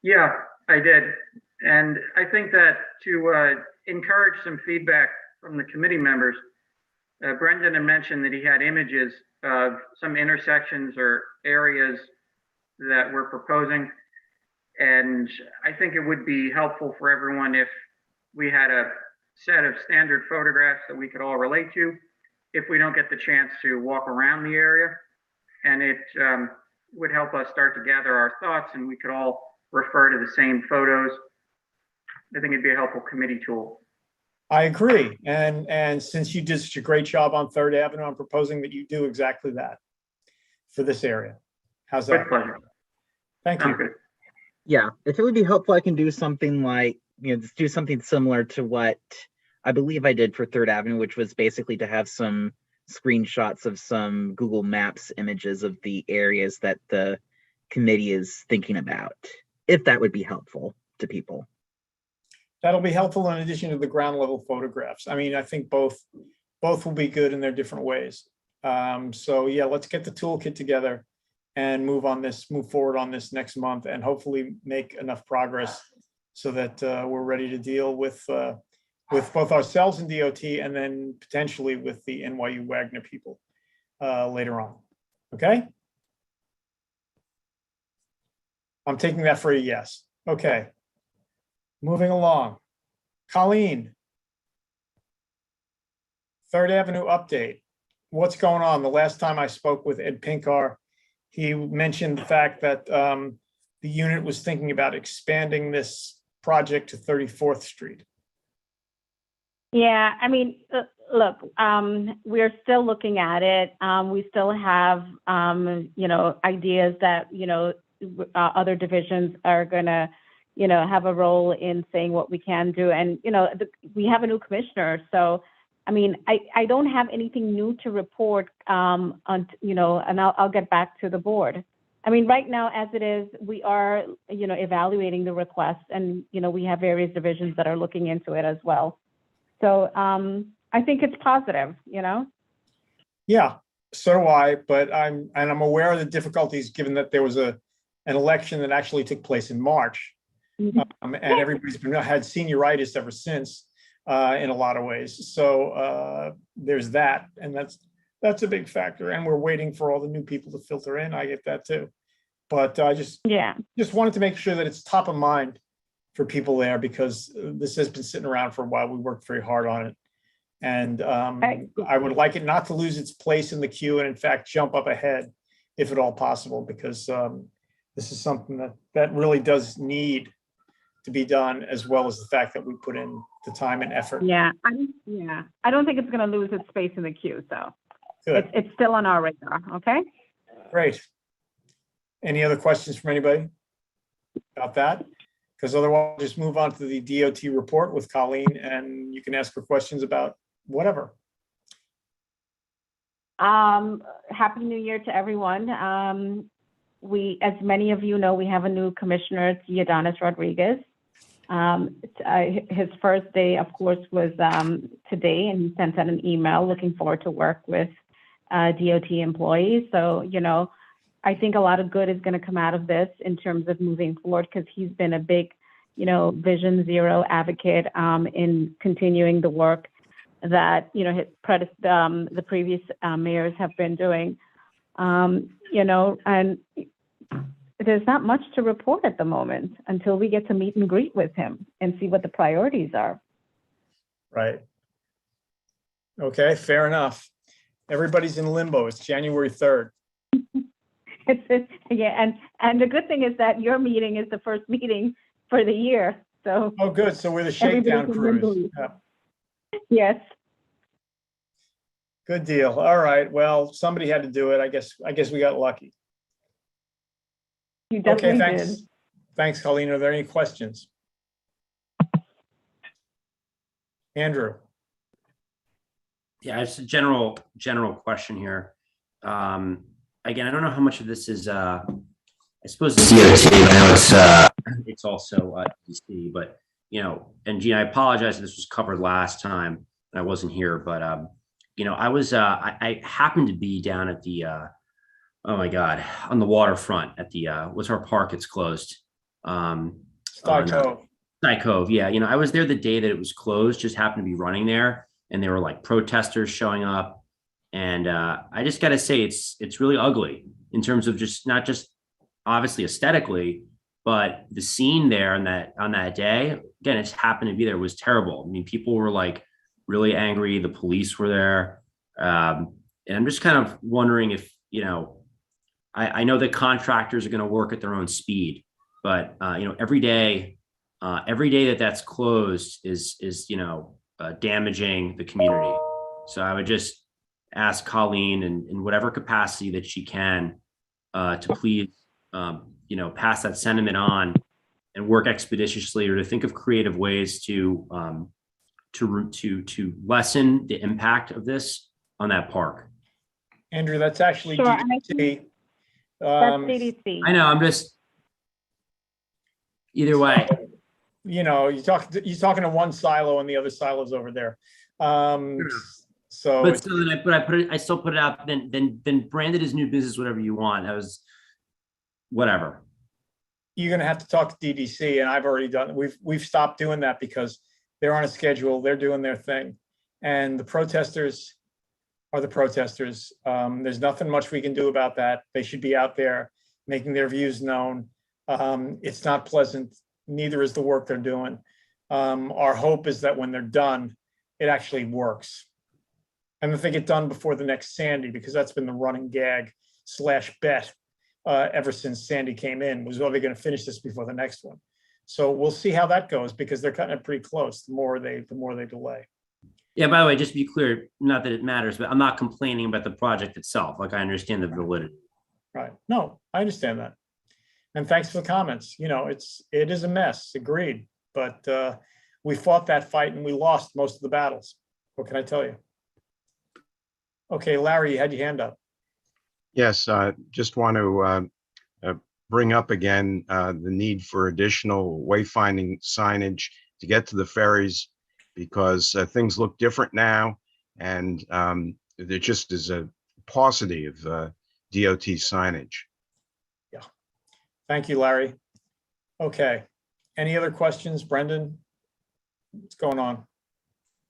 Yeah, I did. And I think that to encourage some feedback from the committee members, Brendan had mentioned that he had images of some intersections or areas that we're proposing. And I think it would be helpful for everyone if we had a set of standard photographs that we could all relate to, if we don't get the chance to walk around the area. And it would help us start to gather our thoughts, and we could all refer to the same photos. I think it'd be a helpful committee tool. I agree. And since you did such a great job on Third Avenue, I'm proposing that you do exactly that for this area. How's that? With pleasure. Thank Sounds you. good. Yeah, if it would be helpful, I can do something like, just do something similar to what I believe I did for Third Avenue, which was basically to have some screenshots of some Google Maps images of the areas that the committee is thinking about, if that would be helpful to people. That'll be helpful in addition to the ground level photographs. I mean, I think both will be good in their different ways. So yeah, let's get the toolkit together and move forward on this next month, and hopefully make enough progress so that we're ready to deal with both ourselves and DOT, and then potentially with the NYU Wagner people later on. Okay? I'm taking that for a yes. Okay. Moving along. Colleen. Third Avenue update. What's going on? The last time I spoke with Ed Pinkar, he mentioned the fact that the unit was thinking about expanding this project to 34th Street. Yeah, I mean, look, we're still looking at it. We still have, ideas that, other divisions are gonna, have a role in saying what we can do. And, we have a new commissioner. So, I mean, I don't have anything new to report, and I'll get back to the board. I mean, right now, as it is, we are, evaluating the request, and, we have various divisions that are looking into it as well. So I think it's positive, Yeah, so do I, but I'm aware of the difficulties given that there was an election that actually took place in March. And everybody's had senioritis ever since in a lot of ways. So there's that, and that's a big factor. And we're waiting for all the new people to filter in. I get that too. But I just wanted to make sure that it's top of mind for people there, because this has been sitting around for a while. We worked very hard on it. And I would like it not to lose its place in the queue, and in fact, jump up ahead if at all possible, because this is something that really does need to be done, as well as the fact that we put in the time and effort. Yeah, I don't think it's going to lose its space in the queue. So it's still on our radar. Okay. Great. Any other questions from anybody about that? Because otherwise, just move on to the DOT report with Colleen, and you can ask her questions about whatever. Happy New Year to everyone. As many of you know, we have a new commissioner, it's Adonis Rodriguez. His first day, of course, was today, and he sent out an email looking forward to work with DOT employees. So, I think a lot of good is going to come out of this in terms of moving forward, because he's been a big, Vision Zero advocate in continuing the work that, the previous mayors have been doing. And there's not much to report at the moment until we get to meet and greet with him and see what the priorities are. Right. Okay, fair enough. Everybody's in limbo. It's January 3rd. And the good thing is that your meeting is the first meeting for the year. So oh, good. So we're the shakedown cruise. Yeah. Yes. Good deal. All right. Well, somebody had to do it. I guess we got lucky. You definitely thanks. did. Thanks, Colleen. Are there any questions? Andrew. Yeah, it's a general question here. Again, I don't know how much of this is, I suppose it's DOT, but I know it's also DC, but, and Gene, I apologize if this was covered last time and I wasn't here, but, I happened to be down at the, oh my God, on the waterfront at the, what's our park? It's closed. Sky Cove. Sky Cove, yeah. I was there the day that it was closed, just happened to be running there, and there were like protesters showing up. And I just got to say, it's really ugly in terms of just not just obviously aesthetically, but the scene there on that day. Again, it just happened to be there. It was terrible. I mean, people were like really angry. The police were there, and I'm just kind of wondering if I know that contractors are going to work at their own speed, but every day that's closed is damaging the community. So I would just ask Colleen in whatever capacity that she can to please, pass that sentiment on and work expeditiously, or to think of creative ways to lessen the impact of this on that park. Andrew, that's actually Sure, and I DDC. That's DDC. I know, I'm just, either way. You're talking to one silo and the other silo's over there. So, But still, I still put it out, then brand it as new business, whatever you want. That was, whatever. you're going to have to talk to DDC, and I've already done. We've stopped doing that because they're on a schedule. They're doing their thing, and the protesters are the protesters. There's nothing much we can do about that. They should be out there making their views known. It's not pleasant. Neither is the work they're doing. Our hope is that when they're done, it actually works, and that they get done before the next Sandy, because that's been the running gag / bet ever since Sandy came in, was, are they going to finish this before the next one? So we'll see how that goes, because they're cutting it pretty close. The more they delay. Yeah, by the way, just to be clear, not that it matters, but I'm not complaining about the project itself. Like, I understand the validity. Right. No, I understand that. And thanks for the comments. It is a mess, agreed. But we fought that fight and we lost most of the battles. What can I tell you? Okay, Larry, you had your hand up. Yes, just want to bring up again the need for additional wayfinding signage to get to the ferries, because things look different now, and there just is a paucity of DOT signage. Yeah. Thank you, Larry. Okay. Any other questions, Brendan? What's going on?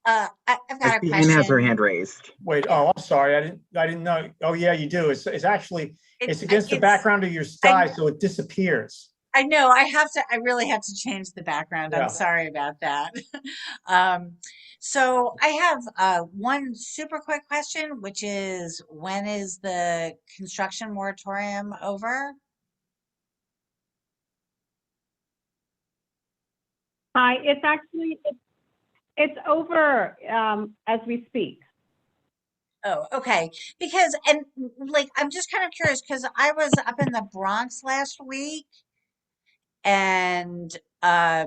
I've got a Anne has her question. hand raised. Wait, oh, I'm sorry. I didn't know. Oh, yeah, you do. It's actually, it's against the background of your sky, so it disappears. I know I really have to change the background. Yeah. I'm sorry about that. So I have one super quick question, which is, when is the construction moratorium over? Hi, it's actually, it's over as we speak. Oh, okay. Because, I'm just kind of curious, because I was up in the Bronx last week, and I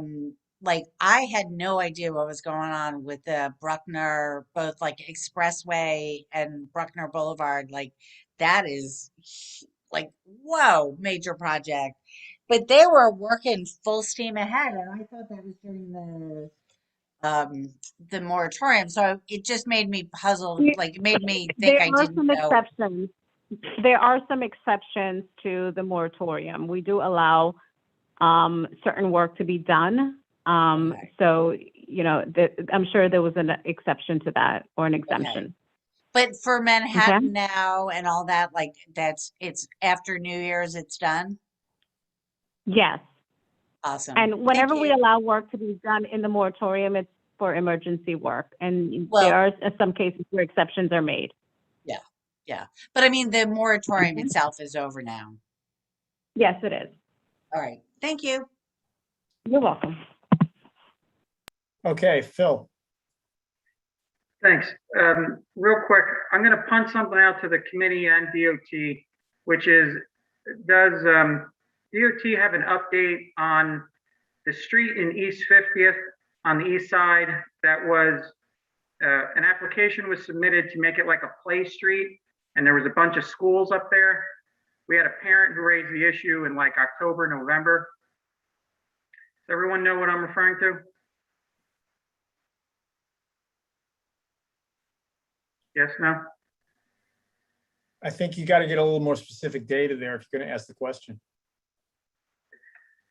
had no idea what was going on with the Bruckner, both like Expressway and Bruckner Boulevard. Like, that is whoa, major project. But they were working full steam ahead, and I thought that was during the moratorium. So it just made me puzzled, it made me think I didn't know. Exceptions. There are some exceptions to the moratorium. We do allow certain work to be done. Okay. So, I'm sure there was an exception to that, or an exemption. Okay. But for Manhattan now and all that, it's after New Year's, it's done? Yes. Awesome. And whenever Thank we you. allow work to be done in the moratorium, it's for emergency work. And Well- there are some cases where exceptions are made. Yeah. But I mean, the moratorium itself is over now. Yes, it is. All right. Thank you. You're welcome. Okay, Phil. Thanks. Real quick, I'm going to punt something out to the committee and DOT, which is, does DOT have an update on the street in East 50th on the east side that was, an application was submitted to make it like a play street, and there was a bunch of schools up there. We had a parent who raised the issue in October, November. Does everyone know what I'm referring to? Yes, no? I think you got to get a little more specific data there if you're going to ask the question.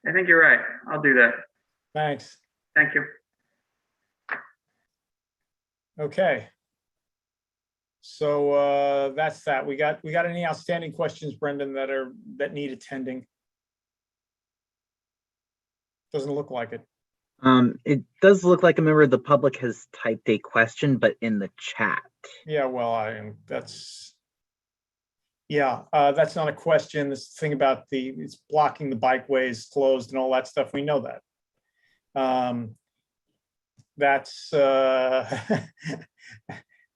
I think you're right. I'll do that. Thanks. Thank you. Okay. So that's that. We got any outstanding questions, Brendan, that need attending? Doesn't look like it. It does look like a member of the public has typed a question, but in the chat. Yeah, well, that's not a question. This thing about it's blocking the bikeways closed and all that stuff. We know that. That's,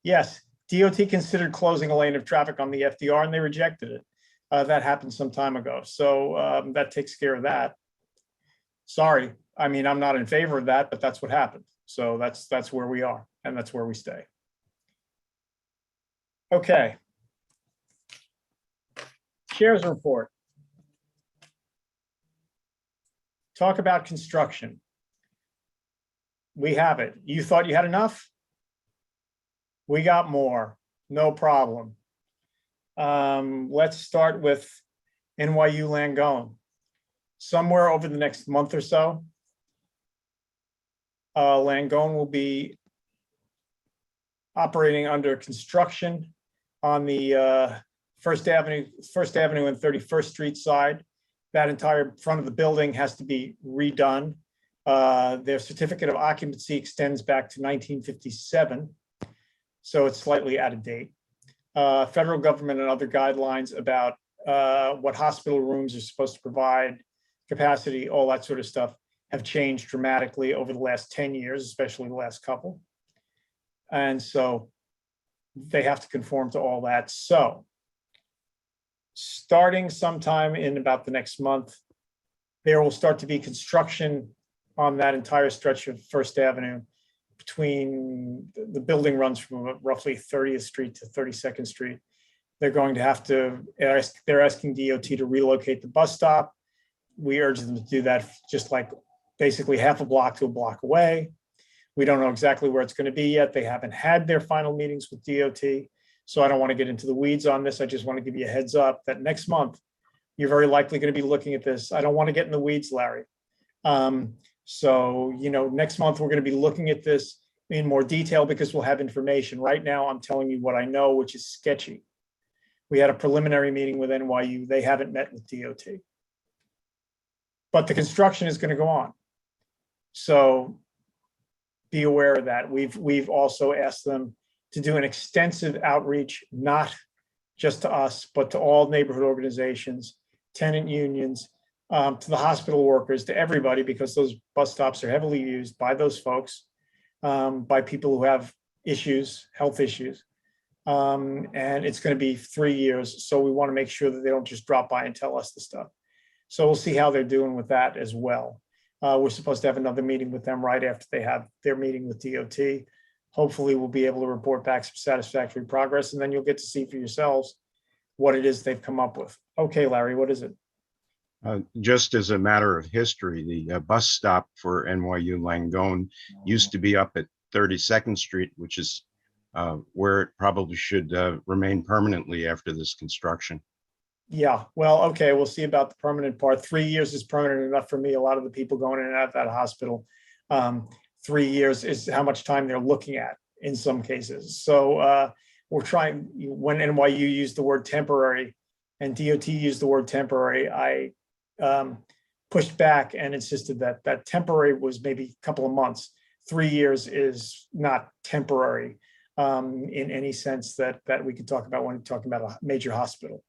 yes, DOT considered closing a lane of traffic on the FDR and they rejected it. That happened some time ago. So that takes care of that. Sorry. I mean, I'm not in favor of that, but that's what happened. So that's where we are and that's where we stay. Okay. Chair's report. Talk about construction. We have it. You thought you had enough? We got more. No problem. Let's start with NYU Langone. Somewhere over the next month or so, Langone will be operating under construction on the First Avenue and 31st Street side. That entire front of the building has to be redone. Their certificate of occupancy extends back to 1957, so it's slightly out of date. Federal government and other guidelines about what hospital rooms are supposed to provide, capacity, all that sort of stuff have changed dramatically over the last 10 years, especially the last couple. And so they have to conform to all that. So starting sometime in about the next month, there will start to be construction on that entire stretch of First Avenue between the building runs from roughly 30th Street to 32nd Street. They're going to have to, they're asking DOT to relocate the bus stop. We urge them to do that just like basically half a block to a block away. We don't know exactly where it's going to be yet. They haven't had their final meetings with DOT. So I don't want to get into the weeds on this. I just want to give you a heads up that next month, you're very likely going to be looking at this. I don't want to get in the weeds, Larry. So, next month, we're going to be looking at this in more detail because we'll have information. Right now, I'm telling you what I know, which is sketchy. We had a preliminary meeting with NYU. They haven't met with DOT. But the construction is going to go on. So be aware of that. We've also asked them to do an extensive outreach, not just to us, but to all neighborhood organizations, tenant unions, to the hospital workers, to everybody, because those bus stops are heavily used by those folks, by people who have issues, health issues. And it's going to be 3 years. So we want to make sure that they don't just drop by and tell us the stuff. So we'll see how they're doing with that as well. We're supposed to have another meeting with them right after they have their meeting with DOT. Hopefully we'll be able to report back some satisfactory progress, and then you'll get to see for yourselves what it is they've come up with. Okay, Larry, what is it? Just as a matter of history, the bus stop for NYU Langone used to be up at 32nd Street, which is where it probably should remain permanently after this construction. Yeah, well, okay, we'll see about the permanent part. 3 years is permanent enough for me. A lot of the people going in and out of that hospital, 3 years is how much time they're looking at in some cases. So we're trying, when NYU used the word temporary and DOT used the word temporary, I pushed back and insisted that temporary was maybe a couple of months. 3 years is not temporary in any sense that we could talk about when we're talking about a major hospital.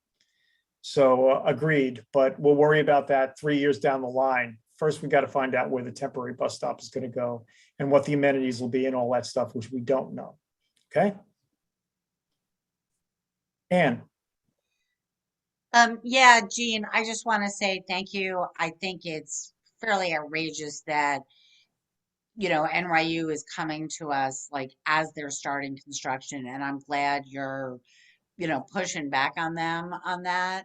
So agreed, but we'll worry about that 3 years down the line. First, we got to find out where the temporary bus stop is going to go and what the amenities will be and all that stuff, which we don't know. Okay. Ann. Yeah, Jean, I just want to say thank you. I think it's fairly outrageous that, NYU is coming to us like as they're starting construction, and I'm glad you're, pushing back on them on that.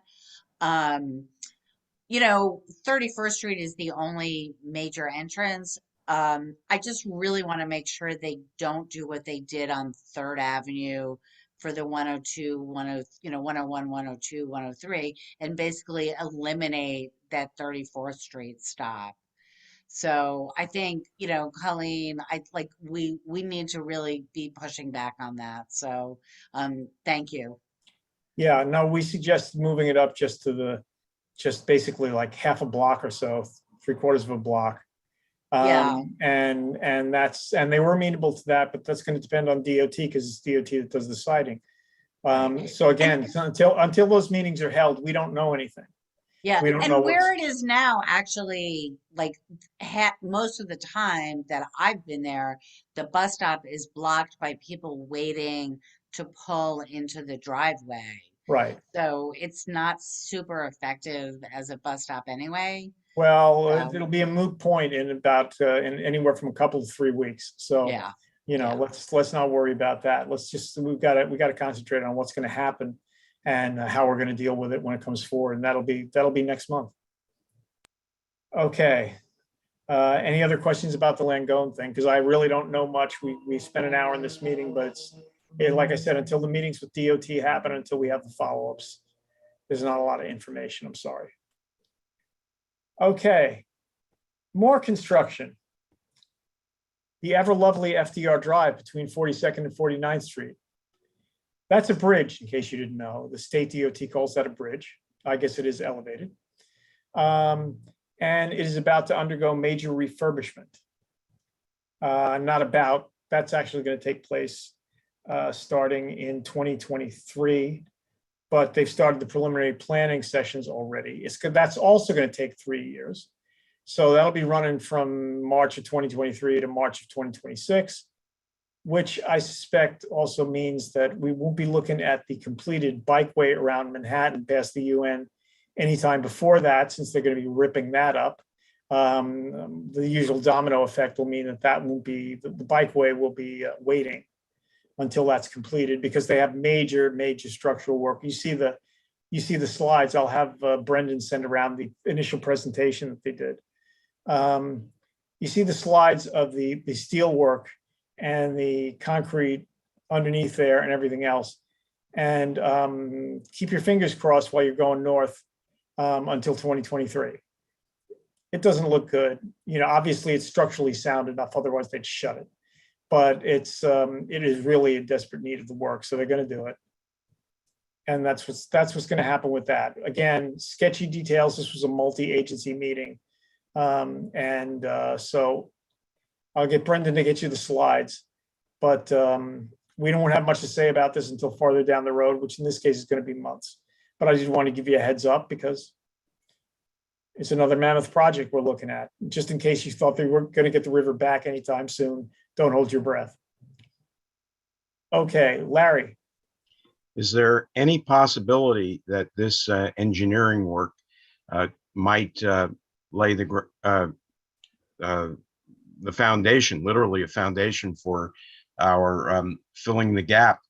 31st Street is the only major entrance. I just really want to make sure they don't do what they did on 3rd Avenue for the 102, 101, 102, 103, and basically eliminate that 34th Street stop. So I think, Colleen, we need to really be pushing back on that. So thank you. Yeah, no, we suggested moving it up just basically like half a block or so, 3/4 of a block. Yeah. And they were amenable to that, but that's going to depend on DOT because it's DOT that does the siting. So again, until those meetings are held, we don't know anything. Yeah, We don't and know where what's, it is now, actually, like most of the time that I've been there, the bus stop is blocked by people waiting to pull into the driveway. right. So it's not super effective as a bus stop anyway. Well, So, it'll be a moot point in about, in anywhere from a couple to 3 weeks. So, yeah, you know, yeah. let's not worry about that. Let's just, we got to concentrate on what's going to happen and how we're going to deal with it when it comes forward. And that'll be next month. Okay. Any other questions about the Langone thing? Because I really don't know much. We spent an hour in this meeting, but like I said, until the meetings with DOT happen, until we have the follow-ups, there's not a lot of information. I'm sorry. Okay, more construction. The ever lovely FDR Drive between 42nd and 49th Street. That's a bridge, in case you didn't know. The state DOT calls that a bridge. I guess it is elevated. And it is about to undergo major refurbishment. That's actually going to take place starting in 2023, but they've started the preliminary planning sessions already. That's also going to take 3 years. So that'll be running from March of 2023 to March of 2026, which I suspect also means that we won't be looking at the completed bikeway around Manhattan past the UN anytime before that, since they're going to be ripping that up. The usual domino effect will mean that won't be, the bikeway will be waiting until that's completed, because they have major structural work. You see the slides. I'll have Brendan send around the initial presentation that they did. You see the slides of the steel work and the concrete underneath there and everything else. And keep your fingers crossed while you're going north until 2023. It doesn't look good. You know, obviously it's structurally sound enough, otherwise they'd shut it. But it is really in desperate need of the work, so they're going to do it. And that's what's going to happen with that. Again, sketchy details. This was a multi-agency meeting. So I'll get Brendan to get you the slides, but we don't have much to say about this until farther down the road, which in this case is going to be months. But I just want to give you a heads up, because it's another mammoth project we're looking at. Just in case you thought they were going to get the river back anytime soon, don't hold your breath. Okay, Larry. Is there any possibility that this engineering work might lay the foundation, literally a foundation, for our filling the gap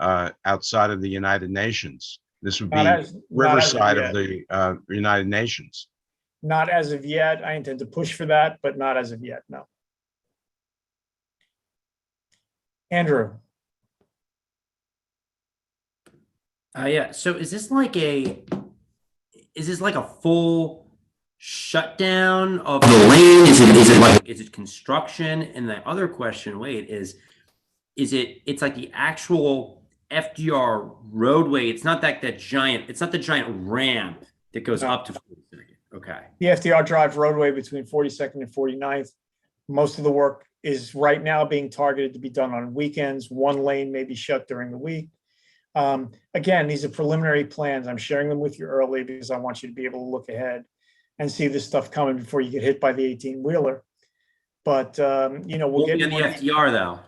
outside of the United Nations? This would be riverside of the United Nations. Not as of yet. I intend to push for that, but not as of yet, no. Andrew. Yeah. So is this like a full shutdown of the lane? Is it construction? And the other question, it's like the actual FDR roadway? It's not the giant ramp that goes up to 42nd. Okay. The FDR Drive roadway between 42nd and 49th. Most of the work is right now being targeted to be done on weekends. One lane may be shut during the week. Again, these are preliminary plans. I'm sharing them with you early because I want you to be able to look ahead and see this stuff coming before you get hit by the 18-wheeler. But, we'll get the FDR though.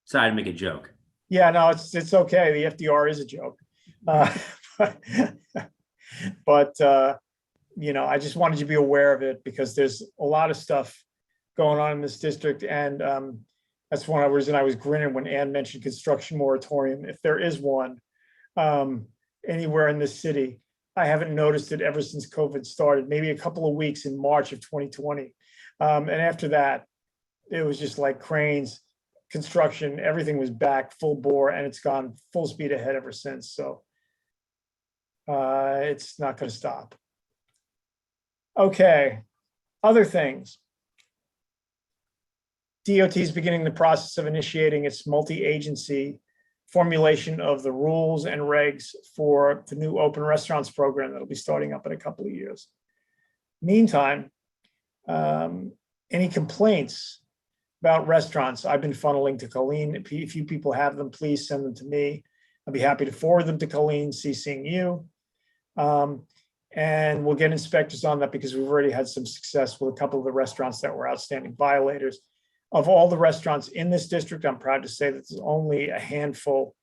Sorry to make a joke. Yeah, no, it's okay. The FDR is a joke. But I just wanted you to be aware of it, because there's a lot of stuff going on in this district. And that's one reason I was grinning when Ann mentioned construction moratorium. If there is one anywhere in this city, I haven't noticed it ever since COVID started, maybe a couple of weeks in March of 2020. And after that, it was just like cranes, construction, everything was back full bore, and it's gone full speed ahead ever since. So it's not going to stop. Okay, other things. DOT is beginning the process of initiating its multi-agency formulation of the rules and regs for the new open restaurants program that'll be starting up in a couple of years. Meantime, any complaints about restaurants, I've been funneling to Colleen. If you people have them, please send them to me. I'll be happy to forward them to Colleen, CCing you. And we'll get inspectors on that because we've already had some success with a couple of the restaurants that were outstanding violators. Of all the restaurants in this district, I'm proud to say that there's only a handful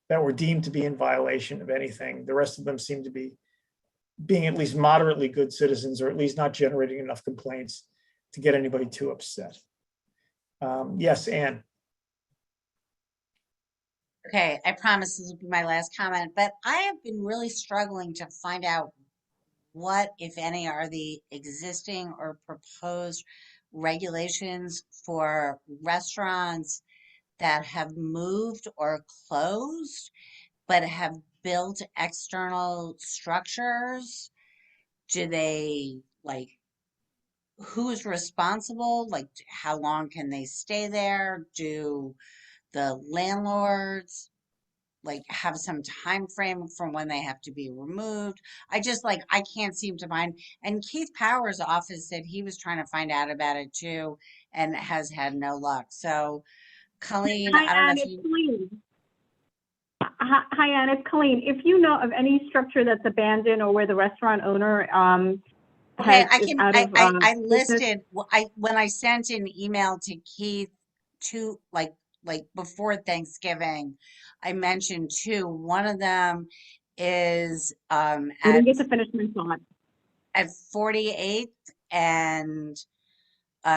that were deemed to be in violation of anything. The rest of them seem to be being at least moderately good citizens, or at least not generating enough complaints to get anybody too upset. Yes, Anne. Okay, I promise this will be my last comment, but I have been really struggling to find out what, if any, are the existing or proposed regulations for restaurants that have moved or closed, but have built external structures. Do they, like, who's responsible? Like, how long can they stay there? Do the landlords like have some time frame from when they have to be removed? I just like I can't seem to find. And Keith Power's office said he was trying to find out about it too, and has had no luck. So, Colleen, I don't know if you. Colleen. Hi, Anne, it's Colleen. If you know of any structure that's abandoned or where the restaurant owner Okay, has, is out of I business. listed when I sent an email to Keith to like before Thanksgiving, I mentioned two. One of them is I didn't get to finish my thought. at 48th and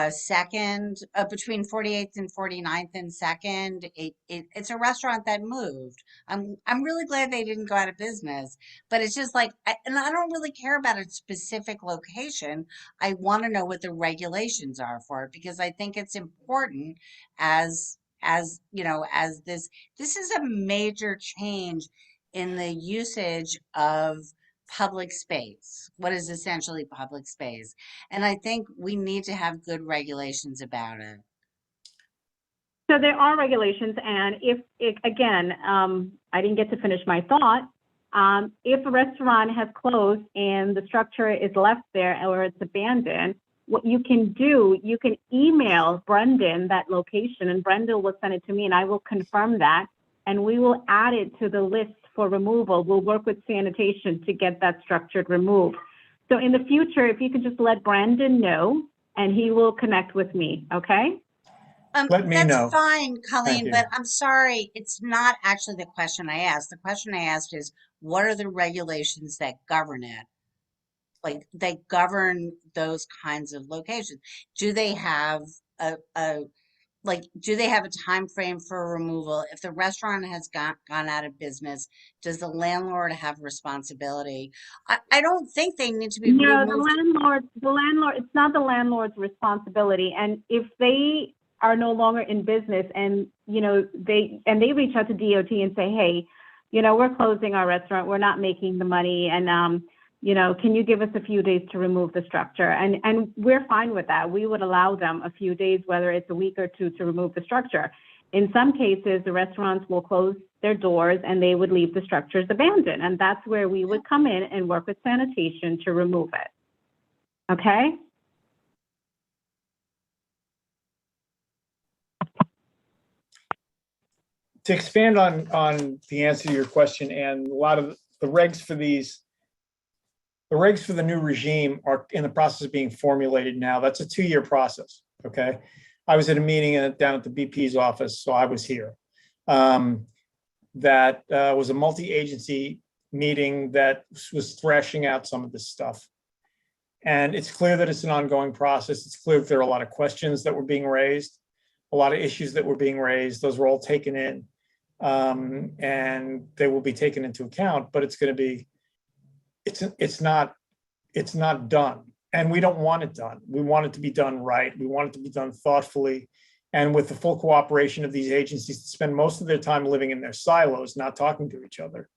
second, between 48th and 49th and second. It's a restaurant that moved. I'm really glad they didn't go out of business, but it's just like and I don't really care about a specific location. I want to know what the regulations are for it because I think it's important as you know, as this is a major change in the usage of public space, what is essentially public space. And I think we need to have good regulations about it. So there are regulations, and if again, I didn't get to finish my thought. If a restaurant has closed and the structure is left there or it's abandoned, what you can do, you can email Brendan that location, and Brendan will send it to me, and I will confirm that, and we will add it to the list for removal. We'll work with sanitation to get that structure removed. So in the future, if you could just let Brandon know, and he will connect with me, okay? Let me know. That's fine, Colleen, you. but I'm sorry, it's not actually the question I asked. The question I asked is, what are the regulations that govern it? Like, they govern those kinds of locations. Do they have do they have a time frame for removal? If the restaurant has gone out of business, does the landlord have responsibility? I don't think they need to be No, removed. the landlord, it's not the landlord's responsibility. And if they are no longer in business and, you know, they reach out to DOT and say, hey, you know, we're closing our restaurant, we're not making the money, and you know, can you give us a few days to remove the structure? And we're fine with that. We would allow them a few days, whether it's a week or two, to remove the structure. In some cases, the restaurants will close their doors and they would leave the structures abandoned. And that's where we would come in and work with sanitation to remove it. Okay? To expand on the answer to your question, and a lot of the regs for these, the regs for the new regime are in the process of being formulated now. That's a 2-year process, okay? I was at a meeting down at the BP's office, so I was here. That was a multi-agency meeting that was thrashing out some of this stuff. And it's clear that it's an ongoing process. It's clear that there are a lot of questions that were being raised, a lot of issues that were being raised. Those were all taken in, and they will be taken into account, but it's going to be, it's not done, and we don't want it done. We want it to be done right. We want it to be done thoughtfully, and with the full cooperation of these agencies that spend most of their time living in their silos, not talking to each other.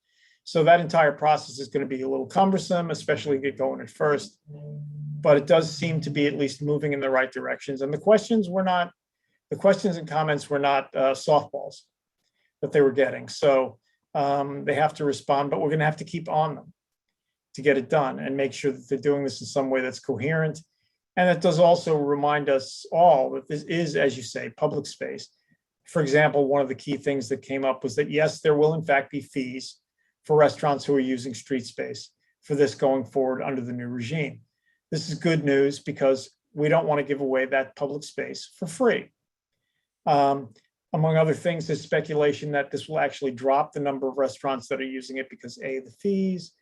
So that entire process is going to be a little cumbersome, especially get going at first, but it does seem to be at least moving in the right directions. And the questions and comments were not softballs that they were getting. So they have to respond, but we're going to have to keep on them to get it done and make sure that they're doing this in some way that's coherent. And it does also remind us all that this is, as you say, public space. For example, one of the key things that came up was that, yes, there will in fact be fees for restaurants who are using street space. for this going forward under the new regime. This is good news because we don't want to give away that public space for free. Among other things, there's speculation that this will actually drop the number of restaurants that are using it because A, the fees,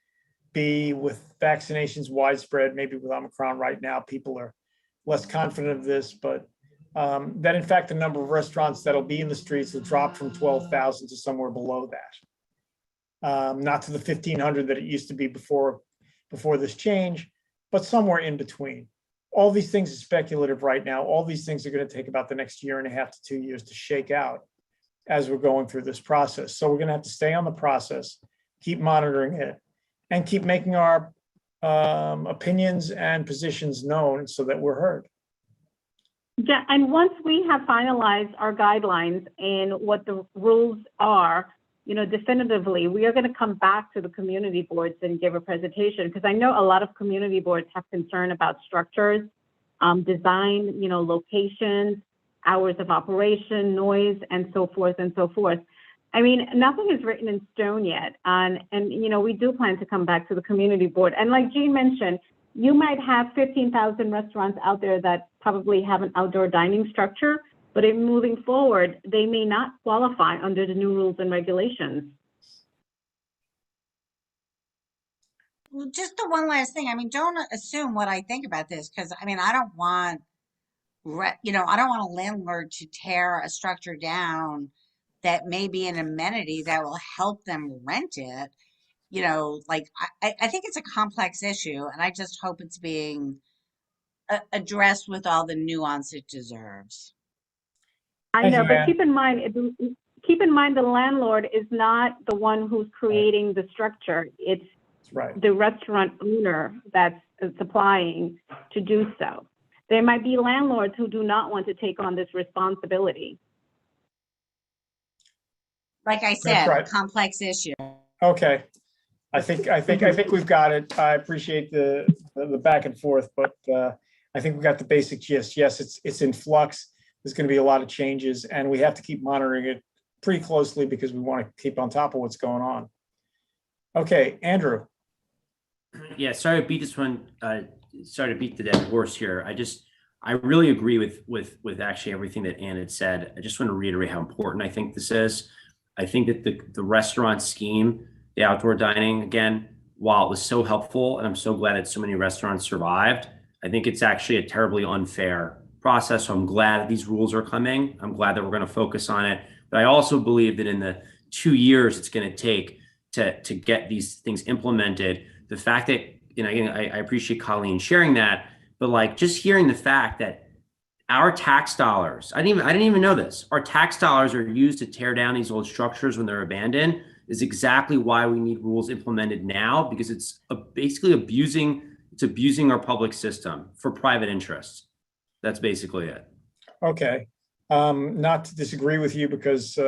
B, with vaccinations widespread, maybe with Omicron right now, people are less confident of this, but that in fact, the number of restaurants that'll be in the streets will drop from 12,000 to somewhere below that. Not to the 1,500 that it used to be before this change, but somewhere in between. All these things are speculative right now. All these things are going to take about the next 1.5 to 2 years to shake out as we're going through this process. So we're going to have to stay on the process, keep monitoring it, and keep making our opinions and positions known so that we're heard. Yeah, and once we have finalized our guidelines and what the rules are, definitively, we are going to come back to the community boards and give a presentation, because I know a lot of community boards have concern about structures, design, locations, hours of operation, noise, and so forth and so forth. I mean, nothing is written in stone yet. And we do plan to come back to the community board. And like Jean mentioned, you might have 15,000 restaurants out there that probably have an outdoor dining structure, but in moving forward, they may not qualify under the new rules and regulations. Well, just the one last thing. I mean, don't assume what I think about this, because I mean, I don't want a landlord to tear a structure down that may be an amenity that will help them rent it. I think it's a complex issue, and I just hope it's being addressed with all the nuance it deserves. I know, but keep in mind the landlord is not the one who's creating the structure. It's the restaurant owner that's supplying to do so. There might be landlords who do not want to take on this responsibility. Like I said, complex issue. Okay. I think we've got it. I appreciate the back and forth, but I think we got the basic gist. Yes, it's in flux. There's going to be a lot of changes, and we have to keep monitoring it pretty closely because we want to keep on top of what's going on. Okay, Andrew. Yeah, sorry to beat this one. Sorry to beat the dead horse here. I really agree with actually everything that Ann had said. I just want to reiterate how important I think this is. I think that the restaurant scheme, the outdoor dining, again, while it was so helpful, and I'm so glad that so many restaurants survived, I think it's actually a terribly unfair process. So I'm glad that these rules are coming. I'm glad that we're going to focus on it. But I also believe that in the 2 years it's going to take to get these things implemented, the fact that, again, I appreciate Colleen sharing that, but like just hearing the fact that our tax dollars, I didn't even know this, our tax dollars are used to tear down these old structures when they're abandoned, is exactly why we need rules implemented now, because it's basically abusing our public system for private interests. That's basically it. Okay. Not to disagree with you, because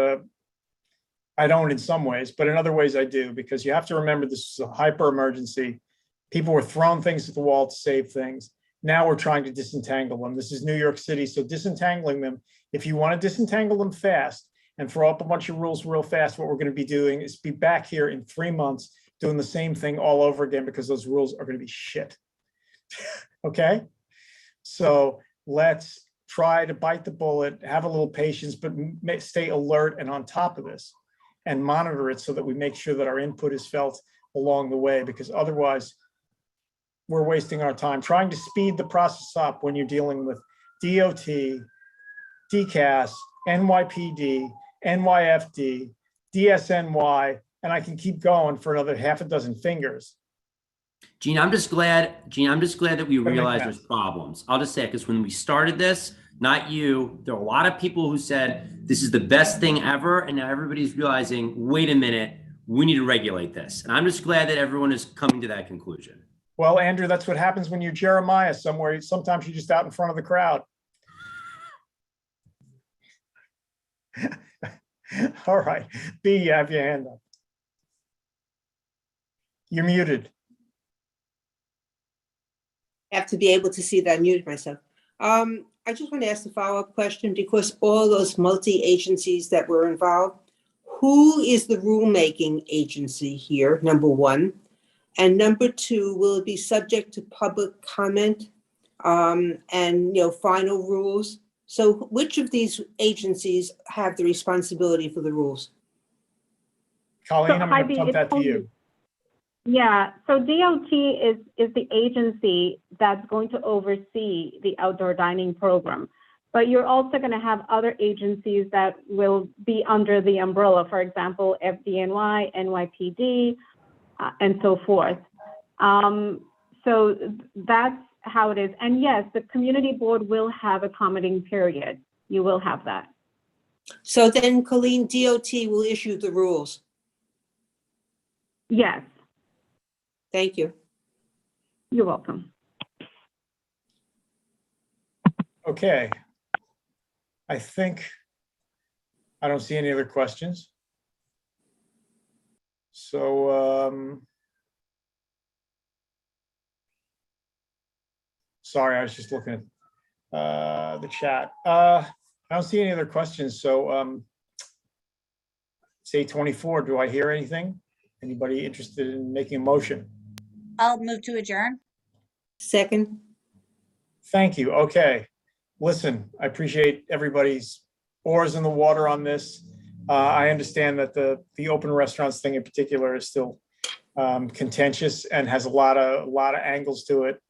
I don't in some ways, but in other ways I do, because you have to remember this is a hyper emergency. People were throwing things at the wall to save things. Now we're trying to disentangle them. This is New York City, so disentangling them, if you want to disentangle them fast and throw up a bunch of rules real fast, what we're going to be doing is be back here in 3 months doing the same thing all over again, because those rules are going to be shit. Okay? So let's try to bite the bullet, have a little patience, but stay alert and on top of this and monitor it so that we make sure that our input is felt along the way, because otherwise we're wasting our time trying to speed the process up when you're dealing with DOT, DCAS, NYPD, NYFD, DSNY, and I can keep going for another half a dozen fingers. Gene, I'm just glad that we realize there's problems. I'll just say it, because when we started this, not you, there were a lot of people who said, this is the best thing ever. And now everybody's realizing, wait a minute, we need to regulate this. And I'm just glad that everyone is coming to that conclusion. Well, Andrew, that's what happens when you're Jeremiah somewhere. Sometimes you're just out in front of the crowd. All right. B, you have your hand up. You're muted. I have to be able to see that I muted myself. I just want to ask a follow-up question, because all those multi-agencies that were involved, who is the rulemaking agency here, number one? And number 2, will it be subject to public comment and final rules? So which of these agencies have the responsibility for the rules? Colleen, So, I'm going Ivy, to pump it's that to only- you. Yeah, so DOT is the agency that's going to oversee the outdoor dining program. But you're also going to have other agencies that will be under the umbrella, for example, FDNY, NYPD, and so forth. So that's how it is. And yes, the community board will have a commenting period. You will have that. So then, Colleen, DOT will issue the rules. Yes, Thank you. you're welcome. Okay. I think I don't see any other questions. So, sorry, I was just looking at the chat. I don't see any other questions. So, it's 8:24. Do I hear anything? Anybody interested in making a motion? I'll move to adjourn. Second. Thank you. Okay. Listen, I appreciate everybody's oars in the water on this. I understand that the open restaurants thing in particular is still contentious and has a lot of angles to it.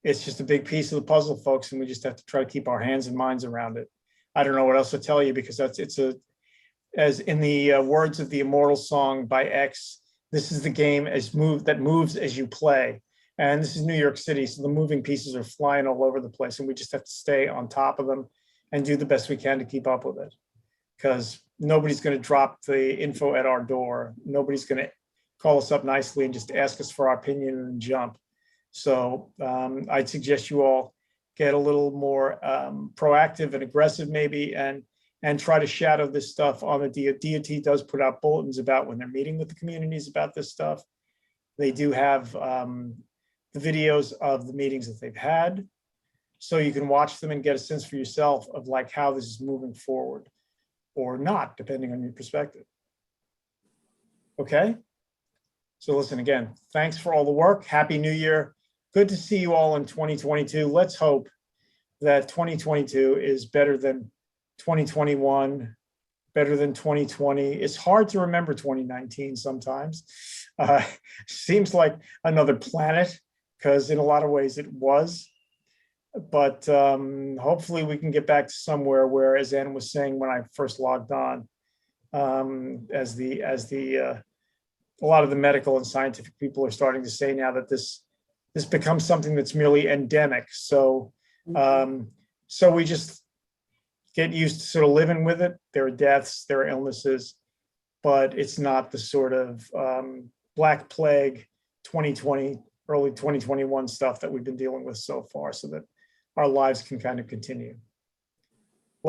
It's just a big piece of the puzzle, folks, and we just have to try to keep our hands and minds around it. I don't know what else to tell you because as in the words of the immortal song by X, this is the game that moves as you play. And this is New York City, so the moving pieces are flying all over the place, and we just have to stay on top of them and do the best we can to keep up with it. Because nobody's going to drop the info at our door. Nobody's going to call us up nicely and just ask us for our opinion and jump. So I'd suggest you all get a little more proactive and aggressive maybe, and try to shadow this stuff on the DOT. DOT does put out bulletins about when they're meeting with the communities about this stuff. They do have the videos of the meetings that they've had, so you can watch them and get a sense for yourself of like how this is moving forward or not, depending on your perspective. Okay? So listen, again, thanks for all the work. Happy New Year. Good to see you all in 2022. Let's hope that 2022 is better than 2021, better than 2020. It's hard to remember 2019 sometimes. Seems like another planet, because in a lot of ways it was. But hopefully we can get back to somewhere where, as Ann was saying when I first logged on, as a lot of the medical and scientific people are starting to say now that this becomes something that's merely endemic. So so we just get used to sort of living with it. There are deaths, there are illnesses, but it's not the sort of Black Plague 2020, early 2021 stuff that we've been dealing with so far, so that our lives can kind of continue.